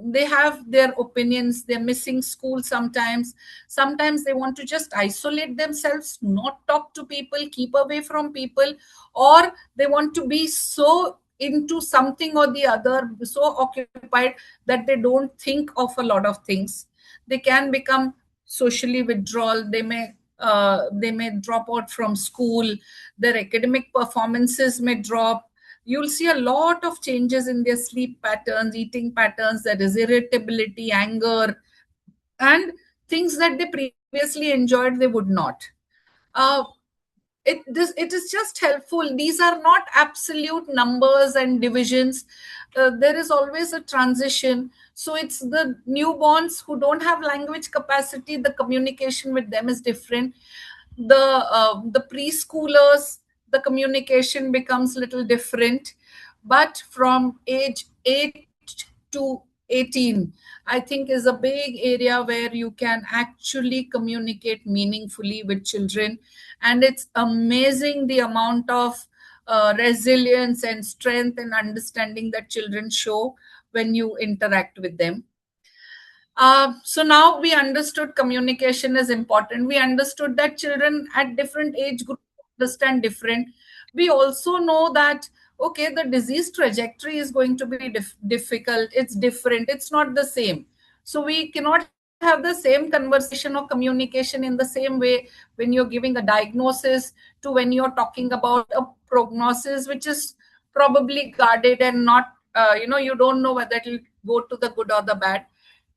they have their opinions. They're missing school sometimes. Sometimes they want to just isolate themselves, not talk to people, keep away from people, or they want to be so into something or the other, so occupied that they don't think of a lot of things. They can become socially withdrawal. They may drop out from school. Their academic performances may drop. You'll see a lot of changes in their sleep patterns, eating patterns. There is irritability, anger, and things that they previously enjoyed they would not. uh, it is just helpful. These are not absolute numbers and divisions. There is always a transition. So it's the newborns who don't have language capacity, the communication with them is different. The preschoolers, the communication becomes little different. But from age 8 to 18, I think, is a big area where you can actually communicate meaningfully with children. And it's amazing the amount of resilience and strength and understanding that children show when you interact with them. So now we understood communication is important. We understood that children at different age groups understand different. We also know that, okay, the disease trajectory is going to be difficult. It's different. It's not the same. So we cannot have the same conversation or communication in the same way when you're giving a diagnosis to when you're talking about a prognosis, which is probably guarded and not, you don't know whether it'll go to the good or the bad.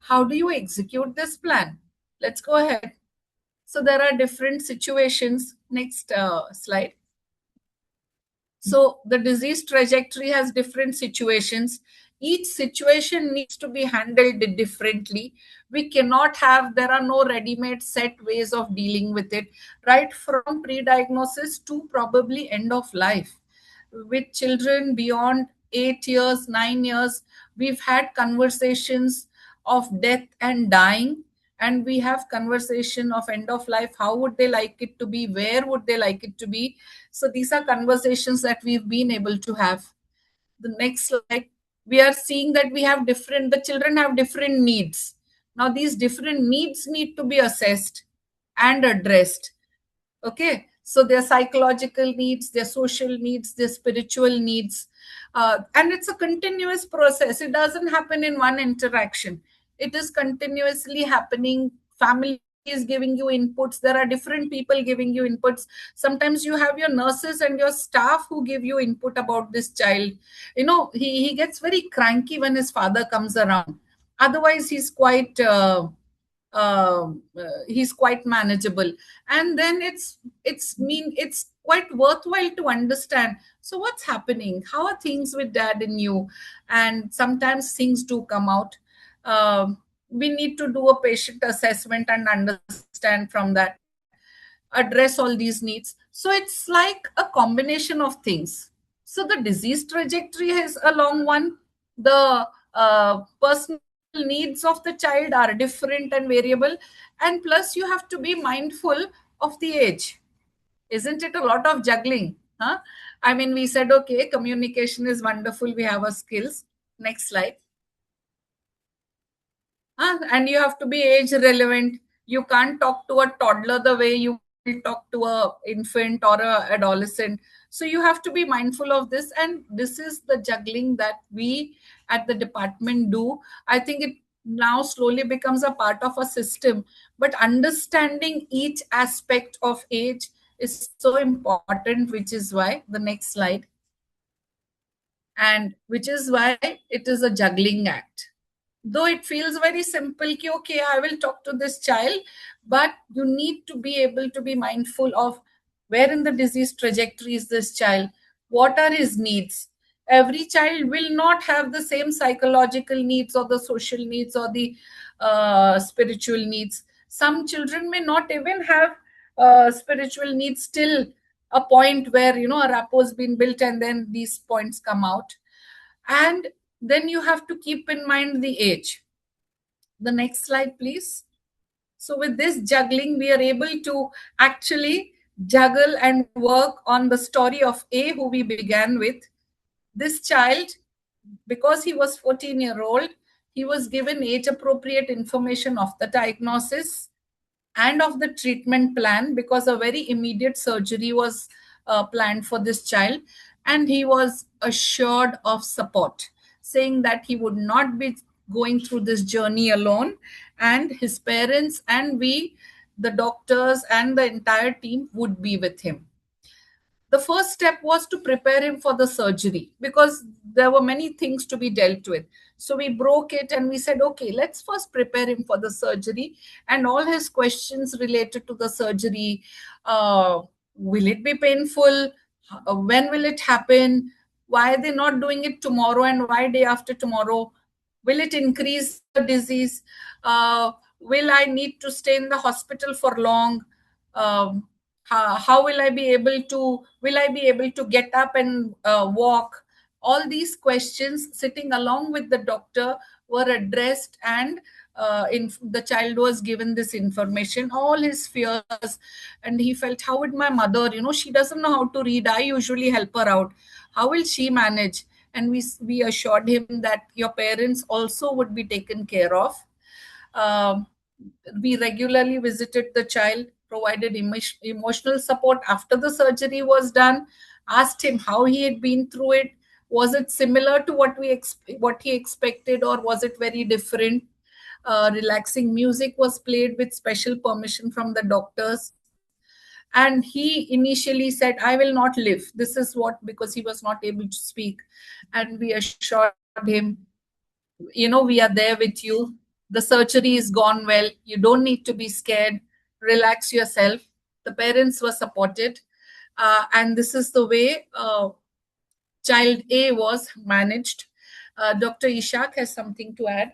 How do you execute this plan? Let's go ahead. So there are different situations. Next slide. So the disease trajectory has different situations. Each situation needs to be handled differently. We cannot have, there are no ready-made set ways of dealing with it, right from pre-diagnosis to probably end of life. With children beyond 8 years, 9 years, we've had conversations of death and dying, and we have conversation of end of life. How would they like it to be? Where would they like it to be? So these are conversations that we've been able to have. The next slide, we are seeing that the children have different needs. Now these different needs need to be assessed and addressed. Okay, so their psychological needs, their social needs, their spiritual needs. And it's a continuous process. It doesn't happen in one interaction. It is continuously happening. Family is giving you inputs. There are different people giving you inputs. Sometimes you have your nurses and your staff who give you input about this child. He gets very cranky when his father comes around. Otherwise he's quite manageable. And then it's quite worthwhile to understand, so what's happening, how are things with dad and you. And sometimes things do come out. We need to do a patient assessment and understand from that. address all these needs. So it's like a combination of things. So the disease trajectory is a long one. The personal needs of the child are different and variable. And plus, you have to be mindful of the age. Isn't it a lot of juggling? Huh? I mean, we said, okay, communication is wonderful. We have our skills. Next slide. And you have to be age relevant. You can't talk to a toddler the way you will talk to a infant or a adolescent. So you have to be mindful of this, and this is the juggling that we at the department do. I think it now slowly becomes a part of a system, but understanding each aspect of age is so important, which is why the next slide, and which is why it is a juggling act. Though it feels very simple ki, okay, I will talk to this child, but you need to be able to be mindful of where in the disease trajectory is this child, what are his needs. Every child will not have the same psychological needs or the social needs or the spiritual needs. Some children may not even have spiritual needs till a point where a rapport has been built and then these points come out. And then you have to keep in mind the age. The next slide, please. So with this juggling, we are able to actually juggle and work on the story of A, who we began with. This child, because he was 14-year-old, he was given age appropriate information of the diagnosis and of the treatment plan, because a very immediate surgery was planned for this child, and he was assured of support, saying that he would not be going through this journey alone, and his parents and we, the doctors and the entire team, would be with him. The first step was to prepare him for the surgery, because there were many things to be dealt with. So we broke it and we said, okay, let's first prepare him for the surgery, and all his questions related to the surgery. Will it be painful? When will it happen? Why are they not doing it tomorrow, and why day after tomorrow? Will it increase the disease? Will I need to stay in the hospital for long? How will I be able to get up and walk? All these questions, sitting along with the doctor, were addressed, and the child was given this information, all his fears. And he felt, how would my mother, she doesn't know how to read, I usually help her out, how will she manage? And we assured him that your parents also would be taken care of. um, we regularly visited the child, provided emotional support after the surgery was done, asked him how he had been through it. Was it similar to what he expected, or was it very different? Relaxing music was played with special permission from the doctors. And he initially said, I will not live. This is what, because he was not able to speak. And we assured him, we are there with you. The surgery is gone well. You don't need to be scared. Relax yourself. The parents were supported. And this is the way child A was managed. Dr. Ishak has something to add.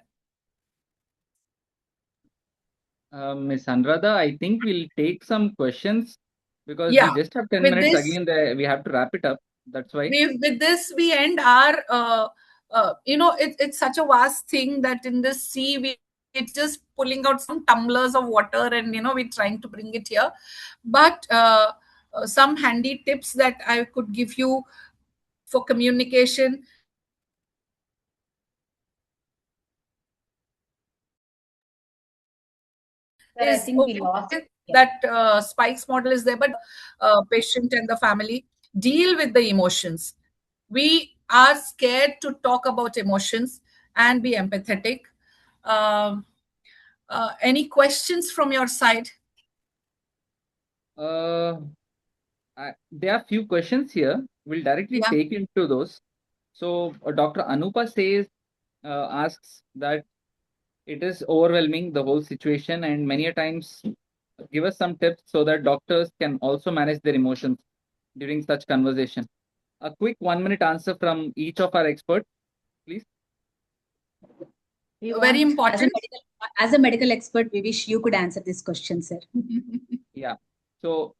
Miss Anuradha, I think we'll take some questions because Yeah. we just have 10 With minutes this, again. We have to wrap it up. That's why. with this we end our it's such a vast thing that in this sea we're just pulling out some tumblers of water, and we're trying to bring it here. But some handy tips that I could give you for communication Sir, I is, think we lost. okay, that Spike's model is there, but patient and the family deal with the emotions. We are scared to talk about emotions and be empathetic. Um, any questions from your side? There are few questions here. We'll directly Yeah. take into those. So Dr. Anupa asks that it is overwhelming, the whole situation, and many a times give us some tips so that doctors can also manage their emotions during such conversation. A quick 1 minute answer from each of our experts, please. Very important. As a medical expert, we wish you could answer this question, sir. Yeah. So,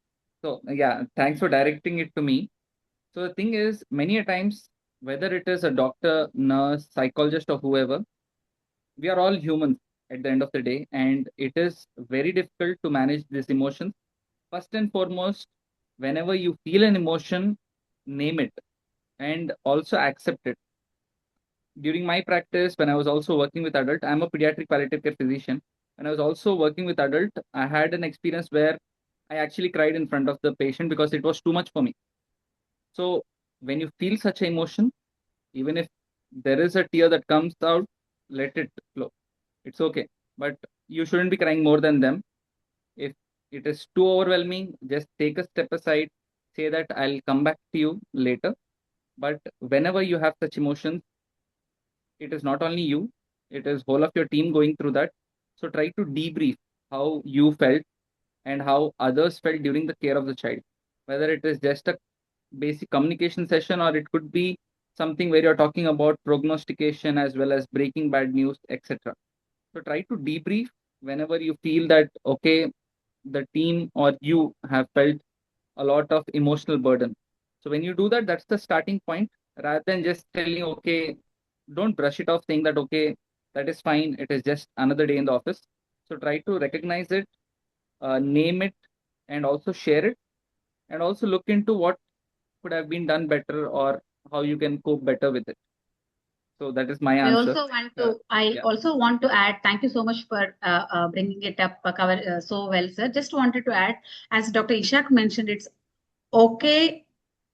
yeah, thanks for directing it to me. So the thing is, many a times, whether it is a doctor, nurse, psychologist, or whoever, we are all humans at the end of the day, and it is very difficult to manage these emotions. First and foremost, whenever you feel an emotion, name it and also accept it. During my practice, when I was also working with adult, I'm a pediatric palliative care physician. When I was also working with adult, I had an experience where I actually cried in front of the patient because it was too much for me. So when you feel such an emotion, even if there is a tear that comes out, let it flow. It's okay. But you shouldn't be crying more than them. If it is too overwhelming, just take a step aside, say that I'll come back to you later. But whenever you have such emotions, it is not only you, it is whole of your team going through that. So try to debrief how you felt and how others felt during the care of the child. Whether it is just a basic communication session or it could be something where you're talking about prognostication as well as breaking bad news, etc. So try to debrief whenever you feel that, okay, the team or you have felt a lot of emotional burden. So when you do that, that's the starting point rather than just telling, okay, don't brush it off saying that, okay, that is fine. It is just another day in the office. So try to recognize it, name it, and also share it, and also look into what could have been done better or how you can cope better with it. So that is my I answer. also want to. I Yeah. also want to add. Thank you so much for bringing it up, cover so well, sir. Just wanted to add, as Dr. Ishak mentioned, it's okay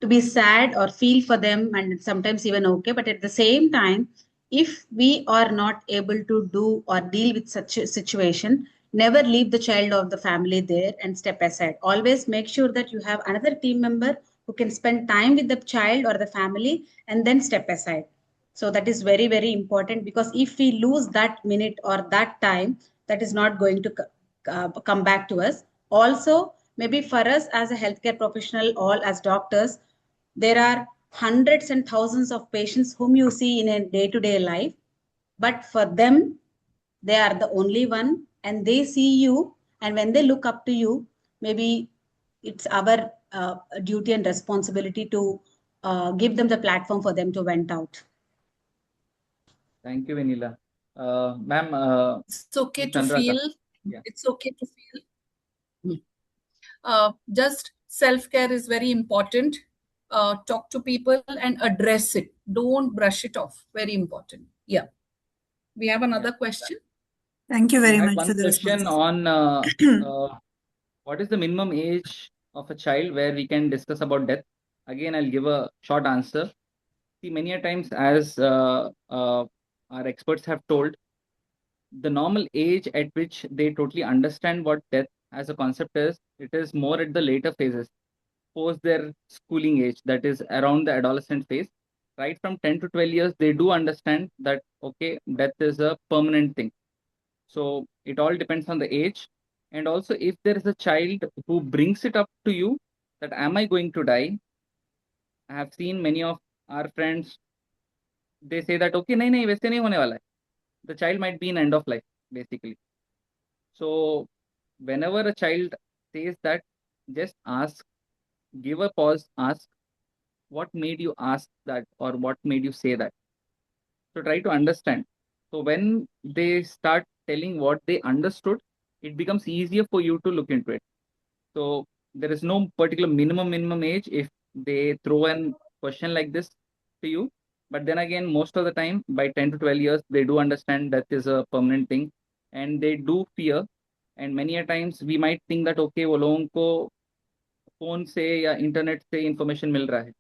to be sad or feel for them, and it's sometimes even okay. But at the same time, if we are not able to do or deal with such a situation, never leave the child or the family there and step aside. Always make sure that you have another team member who can spend time with the child or the family and then step aside. So that is very, very important, because if we lose that minute or that time, that is not going to come back to us. Also, maybe for us as a healthcare professional, all as doctors, there are hundreds and thousands of patients whom you see in a day-to-day life, but for them, they are the only one, and they see you, and when they look up to you, maybe it's our duty and responsibility to give them the platform for them to vent out. Thank you, Vanilla. Ma'am, It's okay Ms. to Anuradha. feel. Yeah. It's okay to feel. Just self-care is very important. Talk to people and address it. Don't brush it off. Very important. Yeah. We have another question. Thank you We very had much one for the question response. on what is the minimum age of a child where we can discuss about death? Again, I'll give a short answer. See, many a times, as our experts have told, the normal age at which they totally understand what death as a concept is, it is more at the later phases, post their schooling age, that is around the adolescent phase. Right from 10 to 12 years, they do understand that, okay, death is a permanent thing. So it all depends on the age. And also, if there is a child who brings it up to you that, am I going to die? I have seen many of our friends, they say that, okay, nahi, nahi, वैसे नहीं होने वाला है. The child might be in end of life, basically. So whenever a child says that, just ask, give a pause, ask, what made you ask that or what made you say that? So try to understand. So when they start telling what they understood, it becomes easier for you to look into it. So there is no particular minimum age if they throw an question like this to you. But then again, most of the time, by 10 to 12 years, they do understand that is a permanent thing and they do fear. And many a times we might think that, okay, वो लोगों को phone से या internet से information मिल रहा है.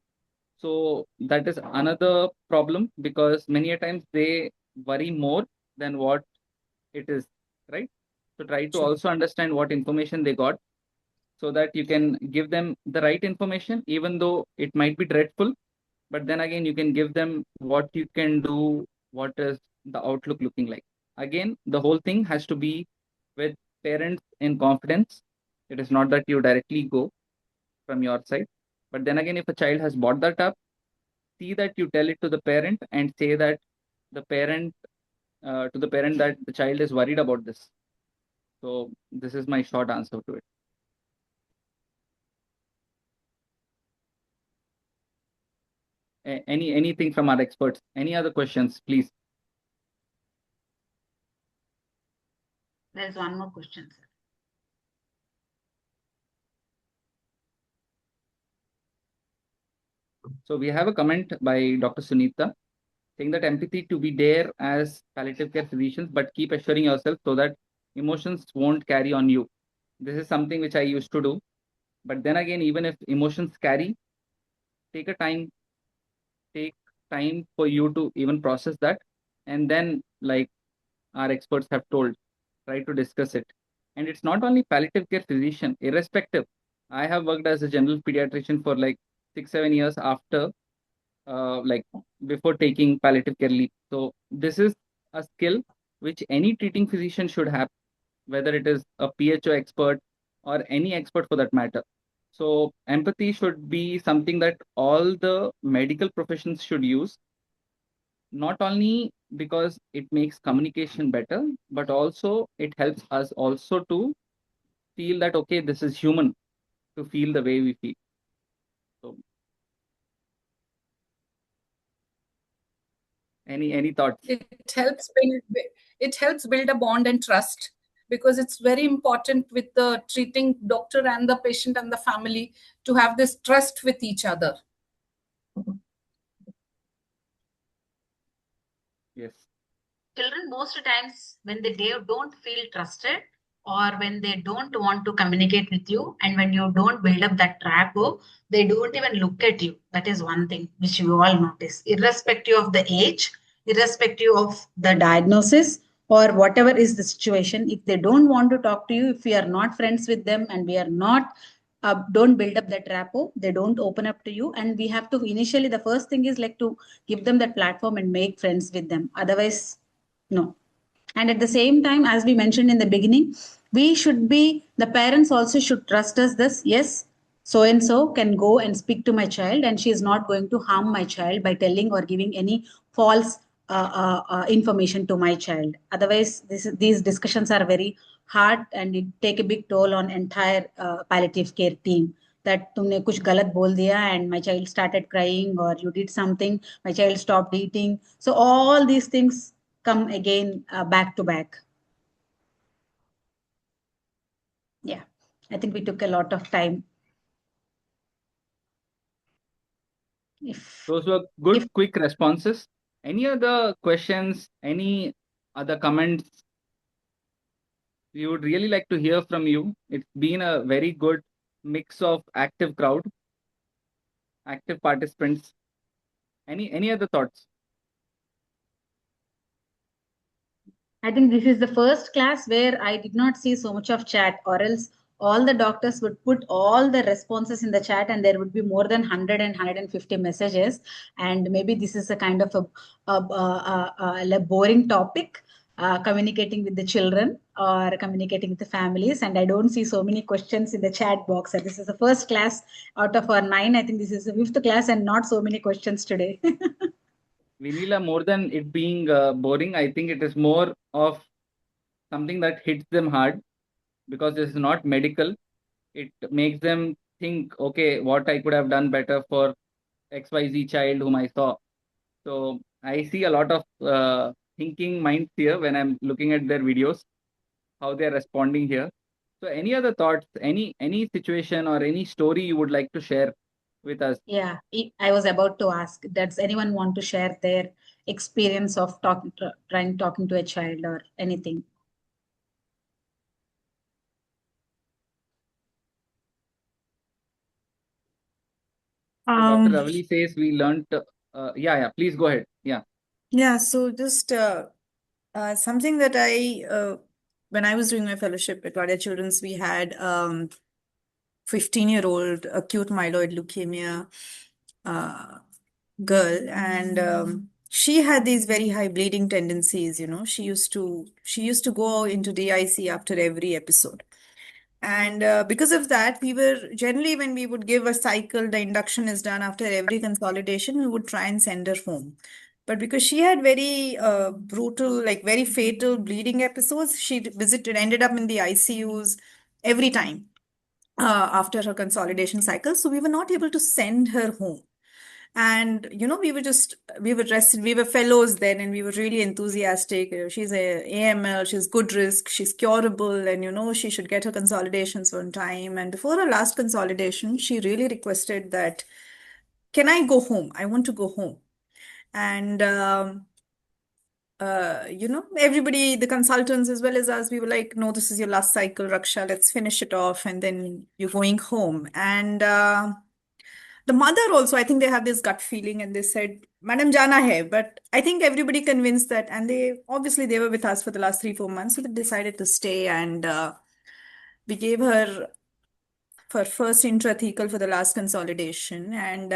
So that is another problem because many a times they worry more than what it is, right? So try to also understand what information they got so that you can give them the right information, even though it might be dreadful. But then again, you can give them what you can do, what is the outlook looking like. Again, the whole thing has to be with parents in confidence. It is not that you directly go from your side. But then again, if a child has bought that up, see that you tell it to the parent and say that the parent to the parent that the child is worried about this. So this is my short answer to it. anything from our experts? Any other questions, please? There's one more question, sir. So we have a comment by Dr. Sunita saying that empathy to be there as palliative care physicians, but keep assuring yourself so that emotions won't carry on you. This is something which I used to do. But then again, even if emotions carry, take time for you to even process that. And then, like our experts have told, try to discuss it. And it's not only palliative care physician, irrespective. I have worked as a general pediatrician for like 6-7 years after like before taking palliative care leave. So this is a skill which any treating physician should have, whether it is a PHO expert or any expert for that matter. So empathy should be something that all the medical professions should use, not only because it makes communication better, but also it helps us also to feel that, okay, this is human, to feel the way we feel. So any thoughts? It helps build a bond and trust, because it's very important with the treating doctor and the patient and the family to have this trust with each other. Yes. Children, most times when they don't feel trusted, or when they don't want to communicate with you, and when you don't build up that rapport, they don't even look at you. That is one thing which we all notice, irrespective of the age, irrespective of the diagnosis, or whatever is the situation. If they don't want to talk to you, if we are not friends with them, and we are not don't build up that rapport, they don't open up to you. And we have to initially, the first thing is like to give them that platform and make friends with them. Otherwise, no. And at the same time, as we mentioned in the beginning, we should be, the parents also should trust us this. Yes, so and so can go and speak to my child, and she is not going to harm my child by telling or giving any false information to my child. Otherwise, these discussions are very hard, and it take a big toll on entire palliative care team. That तुमने कुछ गलत बोल दिया and my child started crying, or you did something, my child stopped eating. So all these things come again back to back. Yeah, I think we took a lot of time. Those were good, quick responses. Any other questions? Any other comments? We would really like to hear from you. It's been a very good mix of active crowd, active participants. Any other thoughts? I think this is the first class where I did not see so much of chat, or else all the doctors would put all the responses in the chat, and there would be more than 100 and 150 messages. And maybe this is a kind of a boring topic, communicating with the children or communicating with the families. And I don't see so many questions in the chat box. And this is the first class out of our 9. I think this is the 5th class and not so many questions today. Vinila, more than it being boring, I think it is more of something that hits them hard, because this is not medical. It makes them think, okay, what I could have done better for XYZ child whom I saw. So I see a lot of thinking minds here when I'm looking at their videos, how they're responding here. So any other thoughts, any situation or any story you would like to share with us? Yeah, I was about to ask, does anyone want to share their experience of talking to a child or anything? So Dr. Ravali says we learned, yeah, please go ahead. Yeah. Yeah, so just something that when I was doing my fellowship at Wadia Children's, we had 15-year-old acute myeloid leukemia girl, and she had these very high bleeding tendencies. She used to go into DIC after every episode. And because of that, we were generally, when we would give a cycle, the induction is done after every consolidation, we would try and send her home. But because she had very brutal, like very fatal bleeding episodes, she ended up in the ICUs every time after her consolidation cycle. So we were not able to send her home. And we were rested, we were fellows then, and we were really enthusiastic. She's a AML, she's good risk, she's curable, and she should get her consolidations on time. And before her last consolidation, she really requested that, can I go home? I want to go home. And everybody, the consultants as well as us, we were like, no, this is your last cycle, Raksha, let's finish it off, and then you're going home. And the mother also, I think they have this gut feeling, and they said, Madam Jana hai. But I think everybody convinced that, and they were with us for the last 3-4 months, so they decided to stay. And we gave her for first intrathecal for the last consolidation. And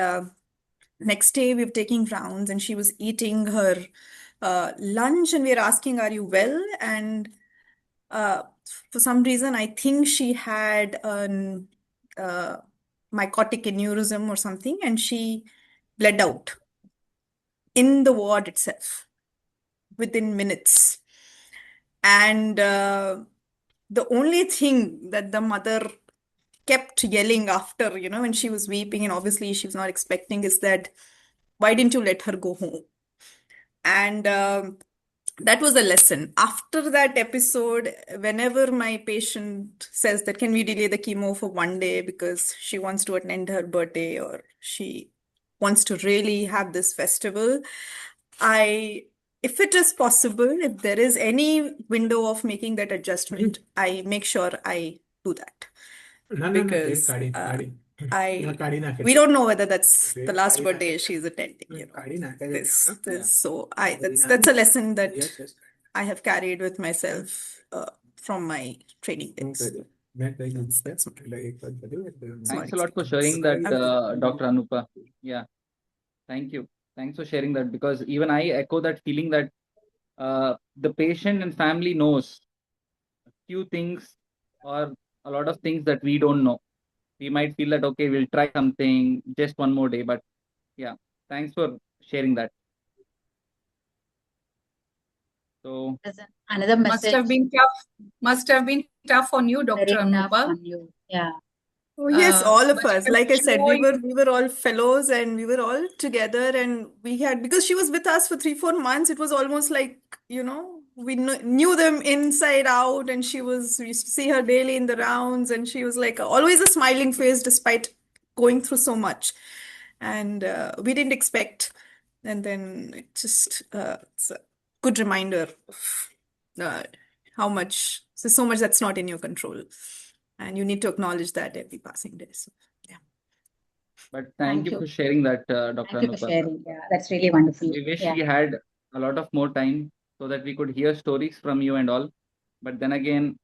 next day we were taking rounds, and she was eating her lunch, and we were asking, are you well? And for some reason, I think she had an mycotic aneurysm or something, and she bled out in the ward itself within minutes. And the only thing that the mother kept yelling after, when she was weeping, and obviously she was not expecting, is that, why didn't you let her go home? And that was a lesson. After that episode, whenever my patient says that, can we delay the chemo for one day because she wants to attend her birthday, or she wants to really have this festival, if it is possible, if there is any window of making that adjustment, I make sure I do that. Because we don't know whether that's the last birthday she's attending. That's a lesson that I have carried with myself from my training days. Thanks a lot for sharing that, Dr. Anupa. Yeah, thank you. Thanks for sharing that, because even I echo that feeling that the patient and family knows a few things or a lot of things that we don't know. We might feel that, okay, we'll try something just one more day. But yeah, thanks for sharing that. So There's another Must have message. been tough. Must have been tough on you, Very Dr. tough Anupa. on you. Yeah. Oh, yes, all of But us. I'm Like I said, we sure were all fellows, and we were all together, and we had, because she was with us for 3-4 months, it was almost like, we knew them inside out, and we used to see her daily in the rounds, and she was like always a smiling face despite going through so much. And we didn't expect, and then it's a good reminder of how much, there's so much that's not in your control. And you need to acknowledge that every passing day. So, yeah. but Thank thank you you. for sharing that, Dr. Thank you for Anupa. sharing. Yeah, that's really wonderful. We wish Yeah. we had a lot of more time so that we could hear stories from you and all. But then again,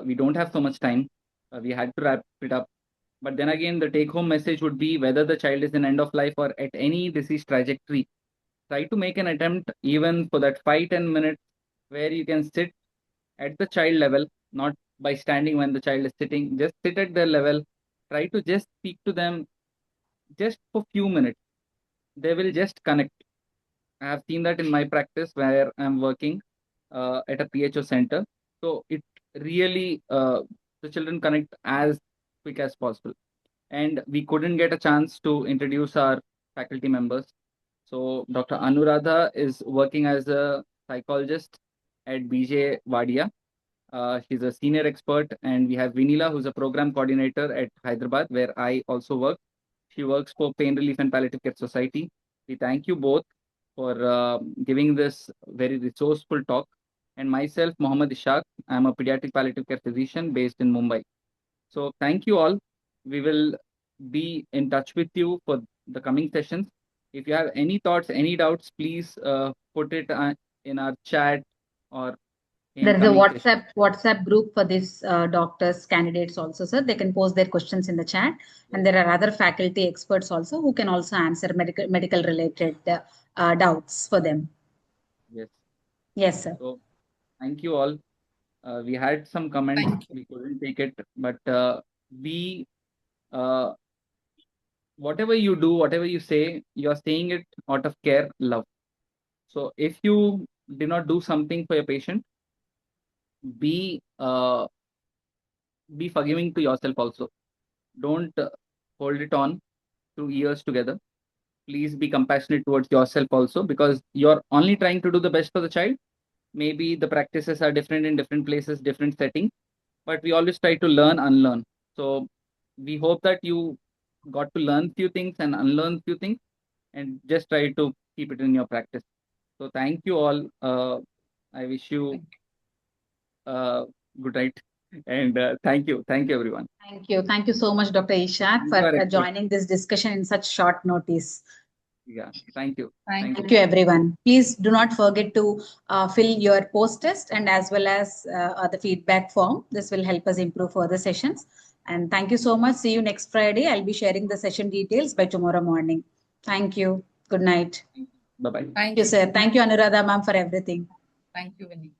we don't have so much time. We had to wrap it up. But then again, the take-home message would be, whether the child is in end of life or at any disease trajectory, try to make an attempt even for that 5-10 minutes where you can sit at the child level, not by standing when the child is sitting. Just sit at their level. Try to just speak to them just for few minutes. They will just connect. I have seen that in my practice where I'm working at a PHO center. So it really, the children connect as quick as possible. And we couldn't get a chance to introduce our faculty members. So Dr. Anuradha is working as a psychologist at BJ Wadia. She's a senior expert, and we have Vinila, who's a program coordinator at Hyderabad, where I also work. She works for Pain Relief and Palliative Care Society. We thank you both for giving this very resourceful talk. And myself, Mohammad Ishaq, I'm a pediatric palliative care physician based in Mumbai. So thank you all. We will be in touch with you for the coming sessions. If you have any thoughts, any doubts, please put it in our chat or in There is a coming sessions. WhatsApp group for these doctors, candidates also, sir. They can post their questions in the chat, and there are other faculty experts also who can also answer medical related doubts for them. Yes. Yes, sir. So thank you all. We had some comments. We couldn't take it, but we whatever you do, whatever you say, you're saying it out of care, love. So if you did not do something for your patient, be be forgiving to yourself also. Don't hold it on through years together. please be compassionate towards yourself also, because you're only trying to do the best for the child. Maybe the practices are different in different places, different settings, but we always try to learn, unlearn. So we hope that you got to learn few things and unlearn few things, and just try to keep it in your practice. So thank you all. I wish you good night, and thank you everyone. Thank you so much, Dr. Ishaq, You for are expert. joining this discussion in such short notice. Yeah, thank you. Thank you, everyone. Please do not forget to fill your post test and as well as the feedback form. This will help us improve further sessions. And thank you so much. See you next Friday. I'll be sharing the session details by tomorrow morning. Thank you. Good night. Bye bye. Thank you, sir. Thank you, Anuradha ma'am, for everything. Thank you, Vinny.